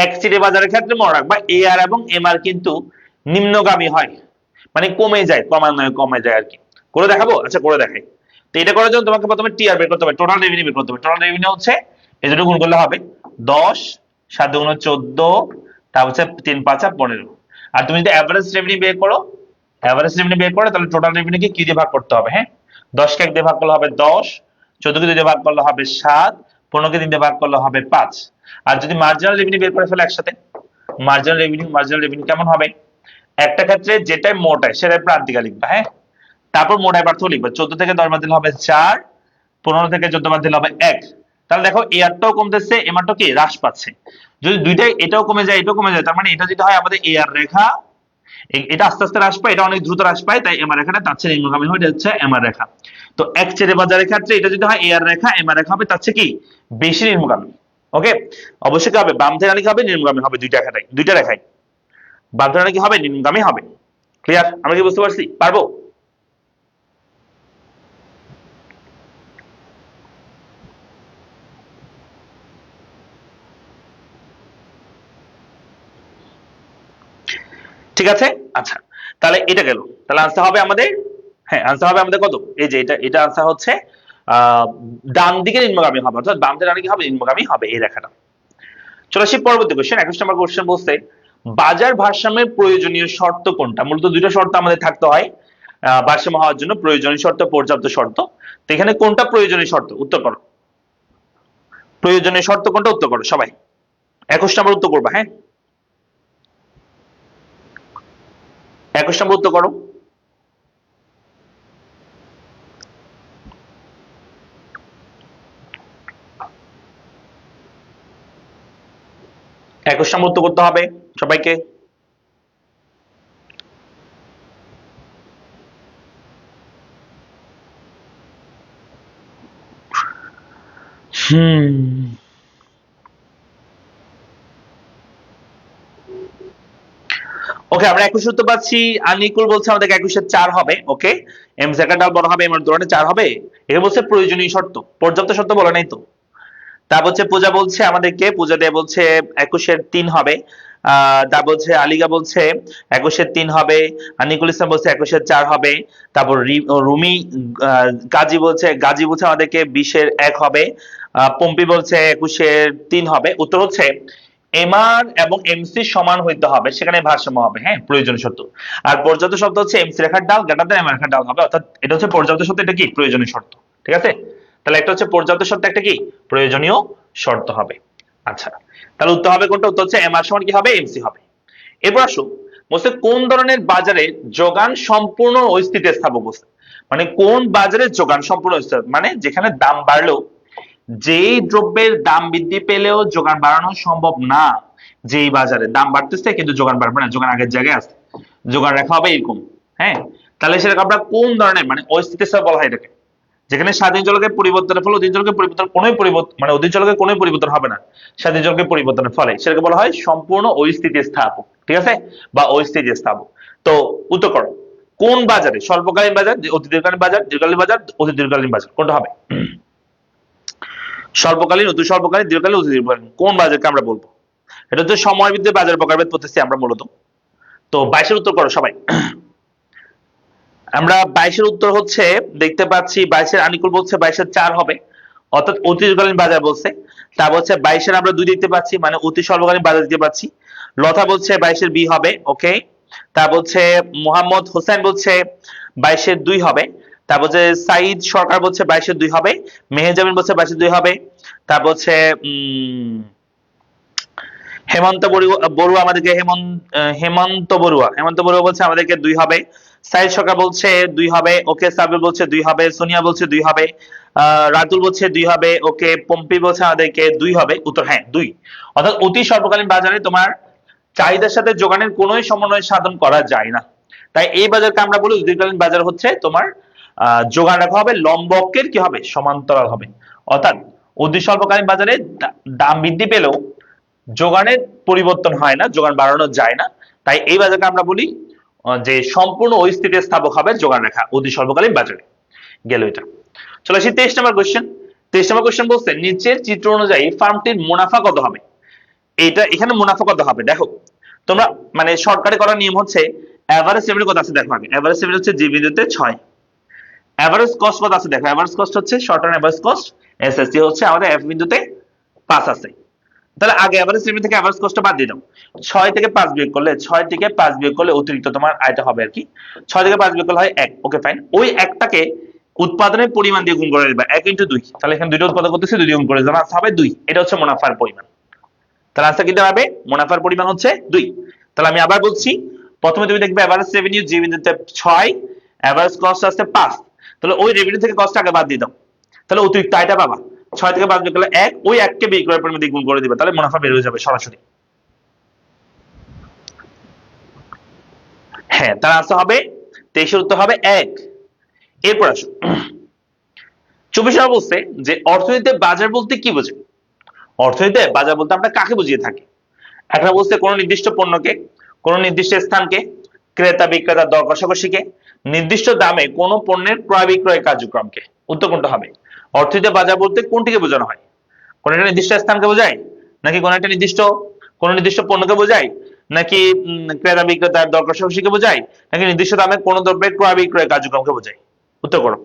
একচেটিয়া বাজারের ক্ষেত্রে মনে রাখবা এ আর এবং এম আর কিন্তু নিম্নগামী হয়, মানে কমে যায়, ক্রমান্বয়ে কমে যায় আর কি। করে দেখাবো, আচ্ছা করে দেখাই। তো এটা করার জন্য তোমাকে প্রথমে টিআর বের করতে হবে, টোটাল রেভিনিউ বের করতে হবে। টোটাল রেভিনিউ হচ্ছে এই দুটো গুণ করলে হবে 10 7 × 14, তারপর হচ্ছে 3 5 15। আর তুমি যদি এভারেজ রেভিনিউ বের করো, এভারেজ রেভিনিউ বের করে তাহলে টোটাল রেভিনিউকে কি দিয়ে ভাগ করতে হবে। হ্যাঁ, 10 কে 1 দিয়ে ভাগ করলে হবে 10, 14 কে 2 দিয়ে ভাগ করলে হবে 7, 15 কে 3 দিয়ে ভাগ করলে হবে 5। আর যদি মার্জিনাল রেভিনিউ বের করে ফেলে একসাথে, মার্জিনাল রেভিনিউ কেমন হবে, একটা ক্ষেত্রে যেটাই মোট হয় সেটাই প্রান্তিক আয় লিখবা। হ্যাঁ, তারপর মোটায় পার্থক্য লিখবে, 14 থেকে 10 বাদ দিলে হবে 4, 15 থেকে 14 বাদ দিলে হবে 1। তাহলে দেখো এ আরটাও কমতেছে, এম আরটাও কি হ্রাস পাচ্ছে। যদি দুইটাই এটাও কমে যায় এটাও কমে যায়, তার মানে এটা যদি হয় আমাদের এ আর রেখা, এটা আস্তে আস্তে হ্রাস পায়, এটা অনেক দ্রুত হ্রাস পায়, তাই এম আর রেখাটা তার চেয়ে নিম্নগামী হয়, এটা হচ্ছে এম আর রেখা। তো এক ছেড়ে বাজারের ক্ষেত্রে এটা যদি হয় এ আর রেখা, এম আর রেখা হবে তার চেয়ে কি বেশি নিম্নগামী। ওকে, অবশ্যই কি হবে, বাম থেকে কি হবে নিম্নগামী হবে, দুইটা রেখায় বাম থেকে কি হবে নিম্নগামী হবে। ক্লিয়ার? আমরা কি বুঝতে পারছি? পারবো? ঠিক আছে, আচ্ছা তাহলে এটা গেল। তাহলে আনসার হবে আমাদের, হ্যাঁ আনসার হবে আমাদের কত, এই যে এটা আনসার হচ্ছে ডান দিকে নিম্নগামী হবে, অর্থাৎ বাম থেকে ডান দিকে হবে নিম্নগামী হবে এই রেখাটা। চলো আসি পরবর্তী কোশ্চেন। 21 নম্বর কোশ্চেন বলছে বাজার ভারসাম্যের প্রয়োজনীয় শর্ত কোনটা। মূলত দুটো শর্ত আমাদের থাকতে হয় ভারসাম্য হওয়ার জন্য, প্রয়োজনীয় শর্ত, পর্যাপ্ত শর্ত। তো এখানে কোনটা প্রয়োজনীয় শর্ত, উত্তর করো। প্রয়োজনীয় শর্ত কোনটা, উত্তর করো সবাই। 21 নম্বর উত্তর করবা, হ্যাঁ 21 নম্বর উত্তর করো। একুশ নম্বর উত্তর করতে হবে সবাইকে। ওকে, আমরা 21 উত্তর পাচ্ছি। আনিকুল বলছে আমাদের 21-এর 4 হবে। ওকে, এম সেকেন্ডাল বড় হবে, এম এর দৌড়ানে 4 হবে। এটা বলছে প্রয়োজনীয় শর্ত, পর্যাপ্ত শর্ত বলে নাই তো। তারপর হচ্ছে পূজা বলছে আমাদেরকে, পূজা দিয়ে বলছে 21-এর 3 হবে। তারপর হচ্ছে আলিগা বলছে 21-এর 3 হবে। আনিকুল ইসলাম বলছে 21-এর 4 হবে। তারপর রুমি গাজী বলছে আমাদেরকে 20-এর 1 হবে। পম্পি বলছে 21-এর 3 হবে। উত্তর হচ্ছে এমআর এবং এমসি সমান হইতে হবে, সেখানে ভারসাম্য হবে, হ্যাঁ প্রয়োজনীয় শর্ত। আর পর্যাপ্ত শর্ত হচ্ছে এমসি রেখার ডাল গ্রেটার দেন এম রেখার ডাল হবে, অর্থাৎ এটা হচ্ছে পর্যাপ্ত শর্ত, এটা কি প্রয়োজনীয় শর্ত। ঠিক আছে, তাহলে একটা হচ্ছে পর্যাপ্ত শর্ত, একটা কি প্রয়োজনীয় শর্ত হবে। আচ্ছা, তাহলে উত্তর হবে কোনটা, উত্তর হচ্ছে এমআর সমান কি হবে এমসি হবে। এরপর আসো বলছে কোন ধরনের বাজারে যোগান সম্পূর্ণ অস্থিতিস্থাপক বলছে, মানে কোন বাজারে যোগান সম্পূর্ণ মানে যেখানে দাম বাড়লেও, যেই দ্রব্যের দাম বৃদ্ধি পেলেও যোগান বাড়ানো সম্ভব না, যেই বাজারে দাম বাড়তেছে কিন্তু যোগান বাড়বে না, যোগান আগের জায়গায় আছে, যোগান রাখা হবে এরকম। হ্যাঁ, তাহলে সেটাকে আমরা কোন ধরনের মানে অস্থিতিস্থাপক বলা হয় এটাকে, যেখানে স্বাধীন জলকের পরিবর্তনের ফলে অধীন জলকের পরিবর্তন মানে অধীন জলকের কোনো পরিবর্তন হবে না, স্বাধীন জলকের পরিবর্তনের ফলে, সেটাকে বলা হয় সম্পূর্ণ অস্থিতিস্থাপক। ঠিক আছে, বা অস্থিতিস্থাপক। তো উত্তর করো, কোন বাজারে, স্বল্পকালীন বাজার, অতি দীর্ঘকালীন বাজার, দীর্ঘকালীন বাজার, অতি দীর্ঘকালীন বাজার, কোনটা হবে? স্বল্পকালীন, অতি স্বল্পকালীন, দীর্ঘকালীন, অতি দীর্ঘকালীন, কোন বাজারকে আমরা বলবো? এটা হচ্ছে সময় ভিত্তিক বাজার প্রকারভেদ পড়তেছি আমরা মূলত। তো 22-এর উত্তর করো সবাই। আমরা 22-এর উত্তর হচ্ছে দেখতে পাচ্ছি 22-এর আনিকুল বলছে 22-এর 4 হবে, অর্থাৎ অতি দীর্ঘকালীন বাজার বলছে। তা বলছে 22-এর আমরা 2 দেখতে পাচ্ছি, মানে অতি স্বল্পকালীন বাজার দেখতে পাচ্ছি। লতা বলছে 22-এর বি হবে। ওকে, তা বলছে মোহাম্মদ হোসেন বলছে 22-এর 2 হবে। তা বলছে সাইদ সরকার বলছে 22-এর 2 হবে। মেহেজাবিন বলছে 22-এর 2 হবে। তা বলছে হেমন্ত বড়ুয়া আমাদেরকে হেমন্ত বড়ুয়া বলছে আমাদেরকে 2 হবে। সাইদ সরকার বলছে 2 হবে। ওকে, সাবির বলছে 2 হবে। সোনিয়া বলছে 2 হবে। রাতুল বলছে 2 হবে। ওকে, পম্পি বলছে আমাদেরকে 2 হবে। উত্তর হ্যাঁ 2। অর্থাৎ অতি স্বল্পকালীন বাজারে তোমার চাহিদার সাথে যোগানের কোনোই সমন্বয় সাধন করা যায় না, তাই এই বাজারকে আমরা বলি দীর্ঘকালীন বাজার হচ্ছে তোমার যোগান রাখা হবে লম্ব অক্ষের কি হবে সমান্তরাল হবে। অর্থাৎ অতি স্বল্পকালীন বাজারে দাম বৃদ্ধি পেলেও যোগানের পরিবর্তন হয় না, যোগান বাড়ানো যায় না, তাই এই বাজারকে আমরা বলি যে সম্পূর্ণ অস্থিতিস্থাপক হবে যোগান রেখা অতি স্বল্পকালীন বাজারে। গেল এটা। চলে আসি 23 নম্বর কোশ্চেন। 23 নম্বর কোশ্চেন বলছে নিচের চিত্র অনুযায়ী ফার্মটির মুনাফা কত হবে। এটা এখানে মুনাফা কত হবে দেখো, তোমরা মানে সরকারি করার নিয়ম হচ্ছে এভারেজ রেভিনিউ কত আছে দেখো আগে, এভারেজ রেভিনিউ হচ্ছে জি বিন্দুতে 6, এভারেজ কস্ট কত আছে দেখো, এভারেজ কস্ট হচ্ছে short term average cost SSC হচ্ছে আমাদের এফ বিন্দুতে 5 আছে। তাহলে আগে এভারেজ রেভিনিউ থেকে এভারেজ কস্টটা বাদ দিয়ে দাও, 6 থেকে 5 বিয়োগ করলে, 6 থেকে 5 বিয়োগ করলে অতিরিক্ত তোমার আয়টা হবে আর কি, 6 থেকে 5 বিয়োগ করলে হয় 1। ওকে ফাইন, ওই একটাকে উৎপাদনের পরিমাণ দিয়ে গুণ করে দিবা 1 ইনটু 2, তাহলে এখানে দুইটা উৎপাদন করতেছে 2 দিয়ে গুণ করে দিবা হবে 2, এটা হচ্ছে মুনাফার পরিমাণ। তাহলে আনসার কি হবে, মুনাফার পরিমাণ হচ্ছে 2। তাহলে আমি আবার বলছি, প্রথমে তুমি দেখবে এভারেজ রেভিনিউ জি বিন্দুতে 6 এভারেজ কস্ট আসছে 5, তাহলে ওই রেভিনিউ থেকে কস্ট আগে বাদ দিয়ে দাও, তাহলে অতিরিক্ত আয়টা পাবা। 6 থেকে 5 যোগ করলে 1, ওই 1 কে বিক্রয় পরিমাণ দিয়ে গুণ করে দিবে, তাহলে মুনাফা বের হয়ে যাবে সরাসরি। হ্যাঁ, তার আনসার হবে 23 এর উত্তর হবে 1। এরপর আসো 24 নম্বর বলছে যে অর্থনীতিতে বাজার বলতে কি বোঝে? অর্থনীতিতে বাজার বলতে আমরা কাকে বুঝিয়ে থাকি? একটা বলছে কোন নির্দিষ্ট পণ্যকে, কোন নির্দিষ্ট স্থানকে, ক্রেতা বিক্রেতার দর কষাকষিকে, নির্দিষ্ট দামে কোন পণ্যের ক্রয় বিক্রয় কার্যক্রমকে। উত্তর কোনটা হবে? অর্থনীতিতে বাজার বলতে কোনটিকে বোঝানো হয়? কোন একটা নির্দিষ্ট স্থানকে বোঝায়, নাকি কোন একটা নির্দিষ্ট পণ্যকে বোঝায়, নাকি ক্রেতা বিক্রেতার দর কষাকষিকে বোঝায়, নাকি নির্দিষ্ট দামে কোন দ্রব্যের ক্রয় বিক্রয় কার্যক্রমকে বোঝায়? উত্তর করো।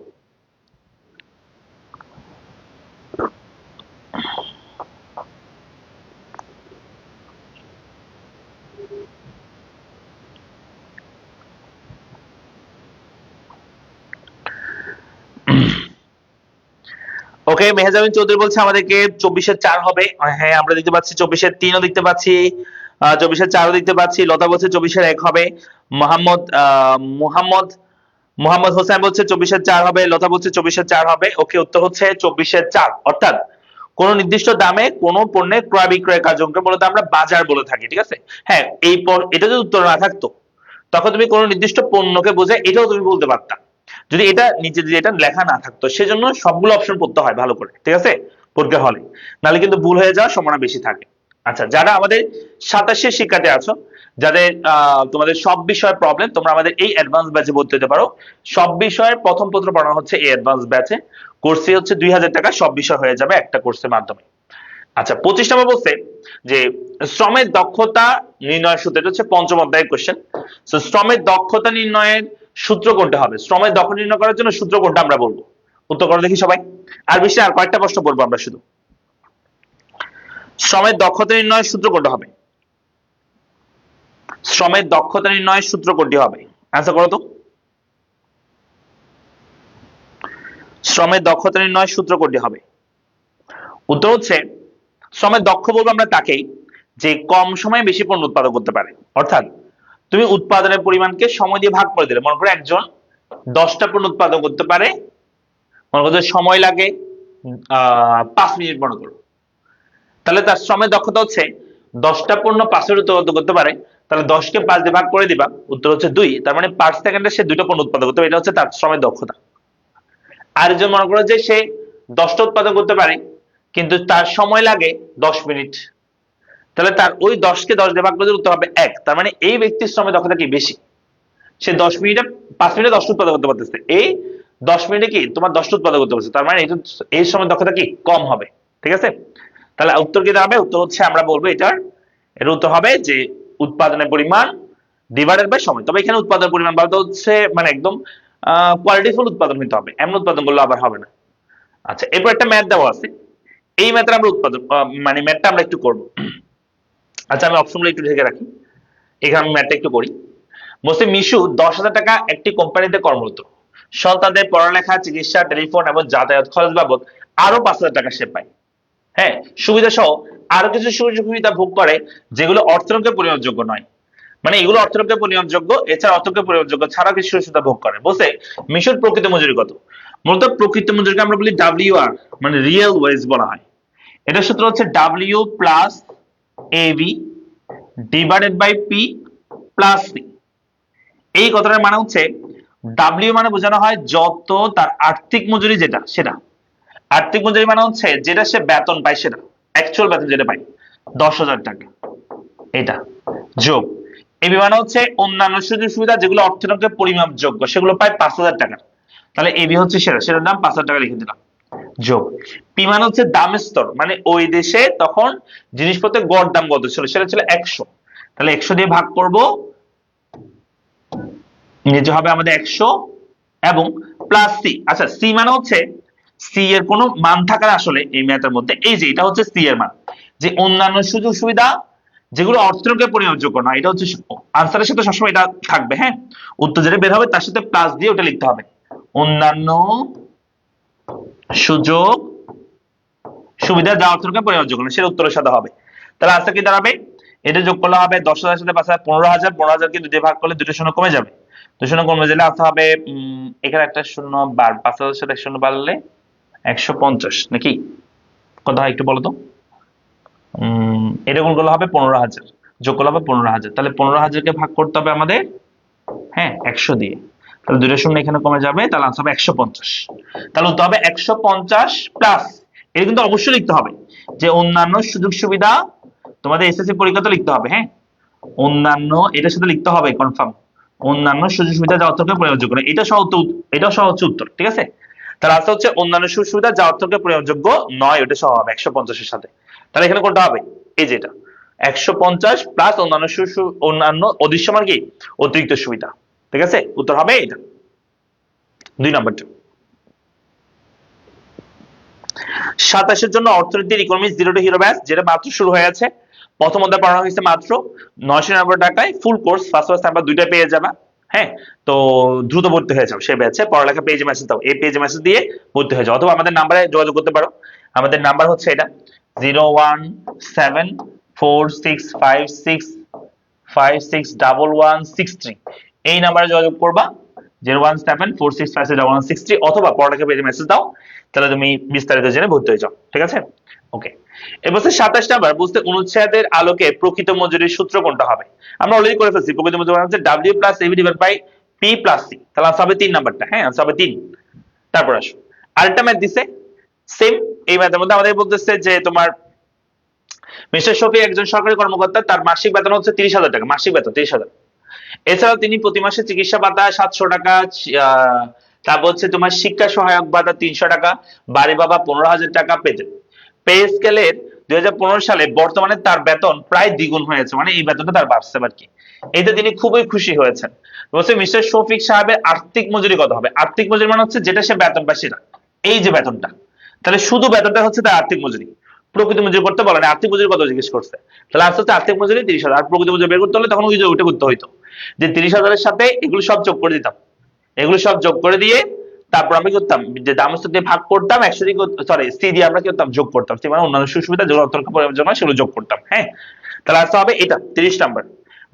ওকে, মেহজাবিন চৌধুরী বলছে আমাদেরকে 24-এর 4 হবে। হ্যাঁ, আমরা দেখতে পাচ্ছি 24-এর 3ও দেখতে পাচ্ছি, 24-এর 4ও দেখতে পাচ্ছি। লতা বলছে 24-এর 1 হবে। মোহাম্মদ মোহাম্মদ হোসেন বলছে 24-এর 4 হবে। লতা বলছে 24-এর 4 হবে। ওকে, উত্তর হচ্ছে 24-এর 4। অর্থাৎ কোন নির্দিষ্ট দামে কোন পণ্যের ক্রয় বিক্রয় কার্যক্রমকে বলতে আমরা বাজার বলে থাকি, ঠিক আছে? হ্যাঁ, এটা যদি উত্তর না থাকতো তখন তুমি কোন নির্দিষ্ট পণ্যকে বোঝায় এটাও তুমি বলতে পারতা, যদি এটা নিচে যদি এটা লেখা না থাকতো। সেজন্য সবগুলো অপশন পড়তে হয় ভালো করে, ঠিক আছে, পরীক্ষা হলে, নাহলে কিন্তু ভুল হয়ে যাওয়ার সম্ভাবনা বেশি থাকে। আচ্ছা, যারা আমাদের 27 শিক্ষার্থী আছো, যাদের তোমাদের সব বিষয়ে প্রবলেম, তোমরা আমাদের এই অ্যাডভান্স ব্যাচে ভর্তি হতে পারো। সব বিষয়ের প্রথম পত্র পড়ানো হচ্ছে এই অ্যাডভান্স ব্যাচে। কোর্স ফি হচ্ছে 2000 টাকা, সব বিষয় হয়ে যাবে একটা কোর্সের মাধ্যমে। আচ্ছা, 25 নম্বর বলছে যে শ্রমের দক্ষতা নির্ণয়ের সূত্র, এটা হচ্ছে পঞ্চম অধ্যায়ের কোশ্চেন। সো শ্রমের দক্ষতা নির্ণয়ের সূত্র কোনটা হবে? শ্রমের দক্ষতা নির্ণয় করার জন্য সূত্র কোনটা আমরা বলবো? উত্তর করো দেখি সবাই। আর বেশি আর কয়েকটা প্রশ্ন বলবো আমরা শুধু। শ্রমের দক্ষতা নির্ণয়ের সূত্র কোনটা হবে? শ্রমের দক্ষতা নির্ণয়ের সূত্র কোনটি হবে? আনসার করো তো। শ্রমের দক্ষতা নির্ণয়ের সূত্র কোনটি হবে? উত্তর হচ্ছে শ্রমের দক্ষ বলবো আমরা তাকেই যে কম সময়ে বেশি পণ্য উৎপাদন করতে পারে। অর্থাৎ তুমি উৎপাদনের পরিমাণকে সময় দিয়ে ভাগ করে দিলে, মনে করো একজন 10টা পণ্য উৎপাদন করতে পারে, মনে করো সময় লাগে 5 মিনিট, মনে করো, তাহলে তার শ্রমের দক্ষতা হচ্ছে 10টা পণ্য 5 মিনিট উৎপাদন করতে পারে, তাহলে 10কে 5 দিয়ে ভাগ করে দিবা, উত্তর হচ্ছে 2, তার মানে 5 সেকেন্ডে সে 2টা পণ্য উৎপাদন করতে পারে, এটা হচ্ছে তার শ্রমের দক্ষতা। আর একজন মনে করো যে সে 10টা উৎপাদন করতে পারে কিন্তু তার সময় লাগে 10 মিনিট, তাহলে তার ওই 10কে 10 দিয়ে ভাগ করে দিলে উত্তর হবে 1, তার মানে এই ব্যক্তির শ্রমের দক্ষতা কি বেশি? সে 10 মিনিটে 5 মিনিটে 10টা উৎপাদন করতে পারতেছে, এই 10 মিনিটে কি তোমার 10টা উৎপাদন করতে পারছে, তার মানে এই সময়ের দক্ষতা কি কম হবে, ঠিক আছে? তাহলে উত্তর কি দাঁড়াবে? উত্তর হচ্ছে আমরা বলবো এর উত্তর হবে যে উৎপাদনের পরিমাণ ডিভাইডেড বাই সময়। তবে এখানে উৎপাদনের পরিমাণ বলতে হচ্ছে মানে একদম কোয়ালিটিফুল উৎপাদন হতে হবে, এমন উৎপাদন করলে আবার হবে না। আচ্ছা, এরপর একটা ম্যাথ দেওয়া আছে, এই ম্যাথের আমরা উৎপাদন মানে ম্যাথটা আমরা একটু করব। আচ্ছা, আমি অপশনগুলো একটু ঢেকে রাখি, এখানে আমি ম্যাথটা একটু করি। বলছে মিশু 10,000 টাকা একটি কোম্পানিতে কর্মরত, সন্তানদের পড়ালেখা, চিকিৎসা, টেলিফোন এবং যাতায়াত খরচ বাবদ আরো 5,000 টাকা সে পায়। হ্যাঁ, সুবিধা সহ আরো কিছু সুযোগ সুবিধা ভোগ করে যেগুলো অর্থনৈতিক পরিমাপযোগ্য নয়, মানে এগুলো অর্থনৈতিক পরিমাপযোগ্য, এছাড়া অর্থনৈতিক পরিমাপযোগ্য ছাড়া কিছু সুযোগ সুবিধা ভোগ করে। বলছে মিশুর প্রকৃত মজুরি কত? মূলত প্রকৃত মজুরিকে আমরা বলি WR, মানে রিয়েল ওয়েজ বলা হয়। এটার সূত্র হচ্ছে W plus AB divided by P plus C। এই কথাটার মানে হচ্ছে W মানে বোঝানো হয় যত তার আর্থিক মজুরি যেটা, সেটা আর্থিক মজুরি মানে হচ্ছে যেটা সে বেতন পায়, সেটা অ্যাকচুয়াল বেতন যেটা পায় 10,000 টাকা, এটা যোগ এবি মানে হচ্ছে অন্যান্য সুযোগ সুবিধা যেগুলো অর্থনৈতিক পরিমাপযোগ্য, সেগুলো পায় 5,000 টাকা, তাহলে এবি হচ্ছে সেটার দাম 5,000 টাকা লিখে দিলাম, যোগ পি মানে হচ্ছে দামের স্তর, মানে ওই দেশে তখন জিনিসপত্রের গড় দাম কত ছিল, সেটা ছিল 100, তাহলে 100 দিয়ে ভাগ করব, নিচে হবে আমাদের 100 এবং প্লাস সি। আচ্ছা, সি মানে হচ্ছে সি এর কোনো মান থাকা আসলে এই ম্যাথের মধ্যে, এই যে এটা হচ্ছে সি এর মান, যে অন্যান্য সুযোগ সুবিধা যেগুলো অর্থনৈতিক পরিমাপযোগ্য না, এটা হচ্ছে আনসারের সাথে সবসময় এটা থাকবে। হ্যাঁ, উত্তর যেটা বের হবে তার সাথে প্লাস দিয়ে ওটা লিখতে হবে, অন্যান্য সুযোগ সুবিধা যা অর্থনৈতিক পরিমাপযোগ্য না, সেটা উত্তরের সাথে হবে। তাহলে আনসার কি দাঁড়াবে? এটা যোগ করলে হবে 10,000 সাথে 5,000 15,000, 15,000 কে 2 দিয়ে ভাগ করলে 2টা শূন্য কমে যাবে, তো শূন্য কমে গেলে আসতে হবে এখানে একটা শূন্য 5,000 সাথে এক শূন্য বাড়লে 150 নাকি কত হয় একটু বলো তো। এটা গুণ করলে হবে 15,000, যোগ করলে হবে 15,000, তাহলে 15,000কে ভাগ করতে হবে আমাদের, হ্যাঁ 100 দিয়ে, তাহলে দুইটা শূন্য এখানে কমে যাবে, তাহলে আনসার হবে 150। তাহলে উত্তর হবে 150 প্লাস, এটা কিন্তু অবশ্যই লিখতে হবে যে অন্যান্য সুযোগ সুবিধা, তোমাদের এসএসসি পরীক্ষাতে লিখতে হবে, হ্যাঁ অন্যান্য, এটার সাথে লিখতে হবে কনফার্ম, অন্যান্য সুযোগ সুবিধা যা অর্থকে প্রয়োগযোগ্য নয়, এটা সহ উত্তর, এটা সহ হচ্ছে উত্তর, ঠিক আছে। তার আনসার হচ্ছে অন্যান্য সুযোগ সুবিধা যা অর্থকে প্রয়োগযোগ্য নয়, ওটা সহ হবে 150 এর সাথে। তাহলে এখানে কোনটা হবে, এই যে এটা 150 প্লাস অন্যান্য অন্যান্য অদৃশ্যমান কি অতিরিক্ত সুবিধা, ঠিক আছে, উত্তর হবে এটা 2 নম্বরটা। 27 জন্য অর্থনীতির economics zero two hero batch, যেটা মাত্র শুরু হয়ে আছে, প্রথম অধ্যায় পড়ানো হয়েছে মাত্র 990 টাকায়, full course first class number দুইটা পেয়ে যাবা, হ্যাঁ তো দ্রুত ভর্তি হয়ে যাও সেই ব্যাচে, পড়ালেখা পেজে মেসেজ দাও, এই পেজে মেসেজ দিয়ে ভর্তি হয়ে যাও, অথবা আমাদের নাম্বারে যোগাযোগ করতে পারো। আমাদের নাম্বার হচ্ছে এটা 01746561163, এই নাম্বারে যোগাযোগ করবা, 01746561163, অথবা পড়ালেখা পেজে মেসেজ দাও, তাহলে তুমি বিস্তারিত জেনে ভর্তি হয়ে যাও, ঠিক আছে। ওকে, এবার 27 নাম্বার, বুঝতে অনুচ্ছেদের আলোকে প্রকৃত মজুরির সূত্র কোনটা হবে। আমরা অলরেডি করে ফেলছি, প্রকৃত মজুরি মানে হচ্ছে W plus AB divide by P plus C, তাহলে আনসার হবে 3 নাম্বারটা, হ্যাঁ আনসার হবে 3। তারপর আসো আরেকটা ম্যাথ দিছে সেম, এই ম্যাথের মধ্যে আমাদের বলতেছে যে তোমার মিস্টার শফি একজন সরকারি কর্মকর্তা, তার মাসিক বেতন হচ্ছে 30,000 টাকা, মাসিক বেতন 30,000। এছাড়াও তিনি প্রতি মাসে চিকিৎসা ভাতা 700 টাকা, তারপর হচ্ছে তোমার শিক্ষা সহায়ক ভাতা 300 টাকা, বাড়ি বাবা 15,000 টাকা পেতেন। পে স্কেলের 2015 সালে বর্তমানে তার বেতন প্রায় দ্বিগুণ হয়েছে, মানে এই বেতনটা তার বাড়ছে আর কি, এতে তিনি খুবই খুশি হয়েছেন। বলছে মিস্টার শফিক সাহেবের আর্থিক মজুরি কত হবে। আর্থিক মজুরি মানে হচ্ছে যেটা সে বেতন পায় সেটা, এই যে বেতনটা, তাহলে শুধু বেতনটা হচ্ছে তার আর্থিক মজুরি, প্রকৃত মজুরি করতে বলে না, আর্থিক মজুরি কত জিজ্ঞেস করছে, তাহলে আস্তে আস্তে আর্থিক মজুরি 30,000, আর প্রকৃত মজুরি বের করতে হলে তখন ওই যে ওইটা করতে হইতো, যে 30,000-এর সাথে এগুলো সব যোগ করে দিতাম, এগুলো সব যোগ করে দিয়ে তারপর আমরা কি করতাম, যে দামস্থ দিয়ে ভাগ করতাম, 100 দিয়ে সরি সি দিয়ে আমরা কি করতাম যোগ করতাম, মানে অন্যান্য সুবিধা যেগুলো অর্থনৈতিক প্রয়োজন হয় সেগুলো যোগ করতাম, হ্যাঁ তাহলে আসতে হবে এটা 30 নাম্বার,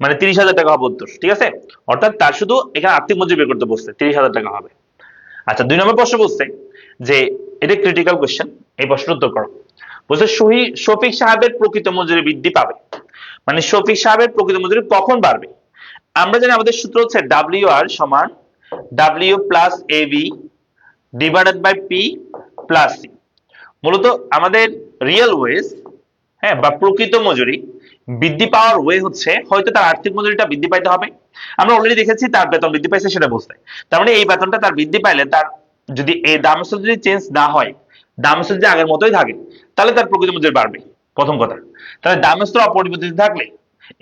মানে 30,000 টাকা হবে উত্তর, ঠিক আছে। অর্থাৎ তার শুধু এখানে আর্থিক মজুরি বের করতে বসছে, 30,000 টাকা হবে। আচ্ছা 2 নম্বর প্রশ্ন বলছে যে এটা ক্রিটিক্যাল কোশ্চেন, এই প্রশ্নের উত্তর করো। বলছে শফিক সাহেবের প্রকৃত মজুরি বৃদ্ধি পাবে, মানে শফিক সাহেবের প্রকৃত মজুরি কখন বাড়বে। আমরা জানি আমাদের সূত্র হচ্ছে WR সমান W plus AB divided by P plus C। মূলত আমাদের রিয়েল ওয়েজ, হ্যাঁ বা প্রকৃত মজুরি বৃদ্ধি পাওয়ার ওয়ে হচ্ছে হয়তো তার আর্থিক মজুরিটা বৃদ্ধি পাইতে হবে, আমরা অলরেডি দেখেছি তার বেতন বৃদ্ধি পাইছে সেটা বুঝতে, তার মানে এই বেতনটা তার বৃদ্ধি পাইলে তার যদি এই দাম যদি চেঞ্জ না হয়, দাম যদি আগের মতোই থাকে, তাহলে তার প্রকৃত মজুরি বাড়বে, প্রথম কথা। তাহলে দাম স্তর অপরিবর্তিত থাকলে,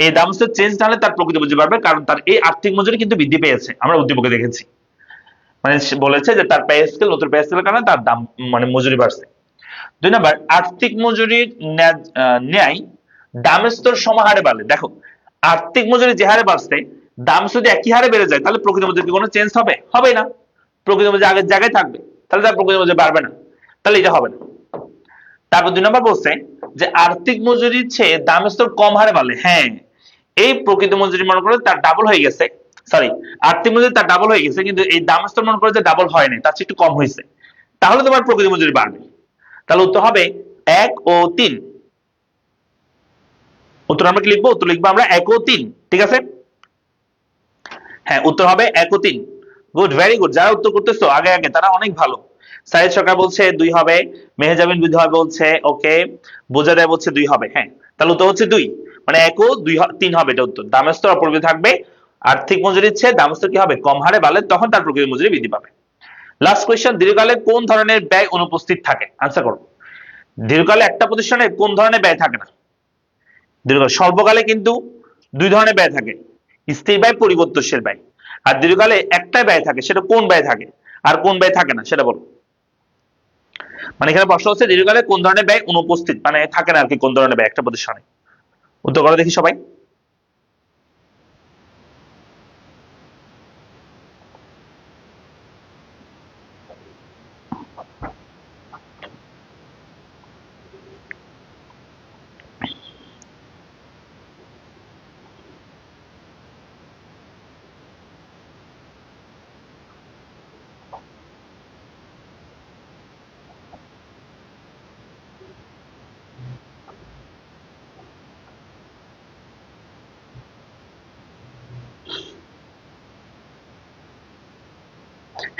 এই দাম স্তর চেঞ্জ না হলে তার প্রকৃত মজুরি বাড়বে, কারণ তার এই আর্থিক মজুরি কিন্তু বৃদ্ধি পেয়েছে, আমরা উদ্দীপকে দেখেছি, মানে বলেছে যে তার পে স্কেল, নতুন পে স্কেলের কারণে তার দাম মানে মজুরি বাড়ছে। 2 নাম্বার, আর্থিক মজুরির ন্যায় দাম স্তর সমাহারে বাড়লে, দেখো আর্থিক মজুরি যে হারে বাড়ছে, দাম যদি একই হারে বেড়ে যায়, তাহলে প্রকৃত মজুরি কোনো চেঞ্জ হবে, হবে না, প্রকৃত মজুরি আগের জায়গায় থাকবে, তাহলে তার প্রকৃত মজুরি বাড়বে না, তাহলে এটা হবে না। তারপর 2 নম্বর বলছে যে আর্থিক মজুরির চেয়ে দাম স্তর কম হারে বাড়লে, হ্যাঁ এই প্রকৃত মজুরি মনে করে তার ডাবল হয়ে গেছে, সরি আর্থিক মজুরি তার ডাবল হয়ে গেছে, কিন্তু এই দাম স্তর মনে করে যে ডাবল হয় নাই, তার চেয়ে একটু কম হয়েছে, তাহলে তোমার প্রকৃত মজুরি বাড়বে। তাহলে উত্তর হবে 1 ও 3, উত্তর আমরা কি লিখবো, উত্তর লিখবো আমরা 1 ও 3, ঠিক আছে, হ্যাঁ উত্তর হবে 1 ও 3। গুড, ভেরি গুড, যারা উত্তর করতেছো আগে আগে তারা অনেক ভালো। সাইদ সরকার বলছে 2 হবে, মেহজাবিন বিধি হবে বলছে, ওকে বোঝা দেয় বলছে 2 হবে, হ্যাঁ তাহলে উত্তর হচ্ছে 2, মানে 1 ও 2 3 হবে এটা উত্তর। দাম স্তর অপরিবর্তিত থাকবে, আর্থিক মজুরির চেয়ে দাম স্তর কি হবে কম হারে বাড়লে তখন তার প্রকৃত মজুরি বৃদ্ধি পাবে। লাস্ট কোয়েশ্চেন, দীর্ঘকালে কোন ধরনের ব্যয় অনুপস্থিত থাকে, আনসার করো। দীর্ঘকালে একটা প্রতিষ্ঠানে কোন ধরনের ব্যয় থাকে না, দীর্ঘকাল স্বল্পকালে কিন্তু 2 ধরনের ব্যয় থাকে, স্থির ব্যয়, পরিবর্তনশীল ব্যয়, আর দীর্ঘকালে একটা ব্যয় থাকে, সেটা কোন ব্যয় থাকে আর কোন ব্যয় থাকে না সেটা বলো। মানে এখানে প্রশ্ন হচ্ছে দীর্ঘকালে কোন ধরনের ব্যয় অনুপস্থিত, মানে থাকে না আর কি, কোন ধরনের ব্যয় একটা প্রতিষ্ঠানে, উত্তর করো দেখি সবাই।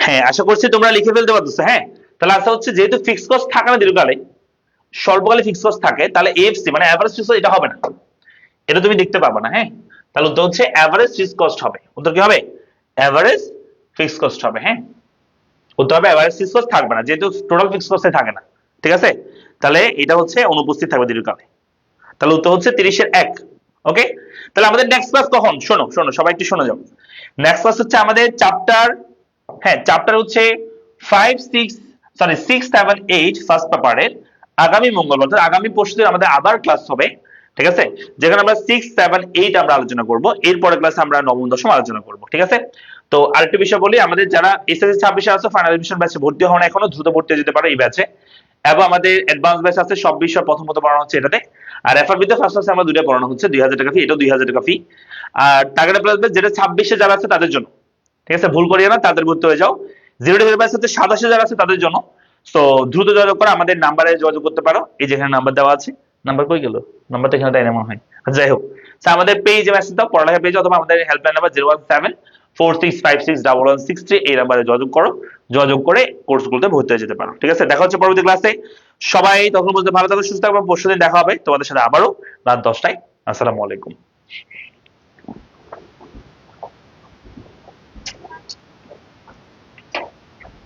হ্যাঁ, আশা করছি তোমরা লিখে ফেলতে পারতেছো। হ্যাঁ, তাহলে আশা হচ্ছে যেহেতু ফিক্সড কস্ট থাকে না দীর্ঘকালে, স্বল্পকালে ফিক্সড কস্ট থাকে, তাহলে এফসি মানে এভারেজ ফিক্সড কস্ট এটা হবে না, এটা তুমি দেখতে পারবে না। হ্যাঁ, তাহলে উত্তর হচ্ছে এভারেজ ফিক্সড কস্ট হবে। উত্তর কি হবে? এভারেজ ফিক্সড কস্ট হবে। হ্যাঁ, উত্তর হবে এভারেজ ফিক্সড কস্ট থাকবে না, যেহেতু টোটাল ফিক্সড কস্টে থাকে না। ঠিক আছে, তাহলে এটা হচ্ছে অনুপস্থিত থাকবে দীর্ঘকালে। তাহলে উত্তর হচ্ছে 30-এর 1। ওকে, তাহলে আমাদের নেক্সট ক্লাস কখন? শোনো শোনো সবাই একটু শোনো যাও। নেক্সট ক্লাস হচ্ছে আমাদের চ্যাপ্টার, হ্যাঁ চ্যাপ্টার হচ্ছে 6, 7, 8 ফার্স্ট পেপারের আগামী মঙ্গলবার অর্থাৎ আগামী পরশুদিন আমাদের আবার ক্লাস হবে। ঠিক আছে, যেখানে আমরা 6, 7, 8 আমরা আলোচনা করব, এরপরে ক্লাসে আমরা নবম দশম আলোচনা করব। ঠিক আছে, তো আরেকটা বিষয় বলি, আমাদের যারা এসএসসি 26-এ আছে ফাইনাল এডমিশন ব্যাচে ভর্তি হন এখনো, দ্রুত ভর্তি হয়ে যেতে পারো এই ব্যাচে। এবং আমাদের অ্যাডভান্স ব্যাচ আছে, সব বিষয় প্রথমত পড়ানো হচ্ছে এটাতে। আর এফআরবি তে ফার্স্ট ক্লাসে আমরা দুটো পড়ানো হচ্ছে, 2000 টাকা ফি, এটাও 2000 টাকা ফি। আর টার্গেট প্লাস ব্যাচ যেটা 26-এ যারা আছে তাদের জন্য, ঠিক আছে, ভুল করিও না, তাদের ভর্তি হয়ে যাও। জিরো ডে ব্যাচ হচ্ছে 27-এ যারা আছে তাদের জন্য। তো দ্রুত যোগাযোগ করো, আমাদের নাম্বারে যোগাযোগ করতে পারো, এই যেখানে নাম্বার দেওয়া আছে। নাম্বার কই গেল? নাম্বার তো এখানে দেয় না মনে হয়। আচ্ছা, যাই হোক, আমাদের পেজে মেসেজ দাও, পড়ালেখা পেজে, অথবা আমাদের হেল্পলাইন নাম্বার 01746561163, এই নাম্বারে যোগাযোগ করো। যোগাযোগ করে কোর্সগুলোতে ভর্তি হয়ে যেতে পারো। ঠিক আছে, দেখা হচ্ছে পরবর্তী ক্লাসে। সবাই তখন বলতে ভালো থাকো, সুস্থ থাকো, পরশুদিন দেখা হবে তোমাদের সাথে আবারও রাত 10টায়। আসসালামু আলাইকুম।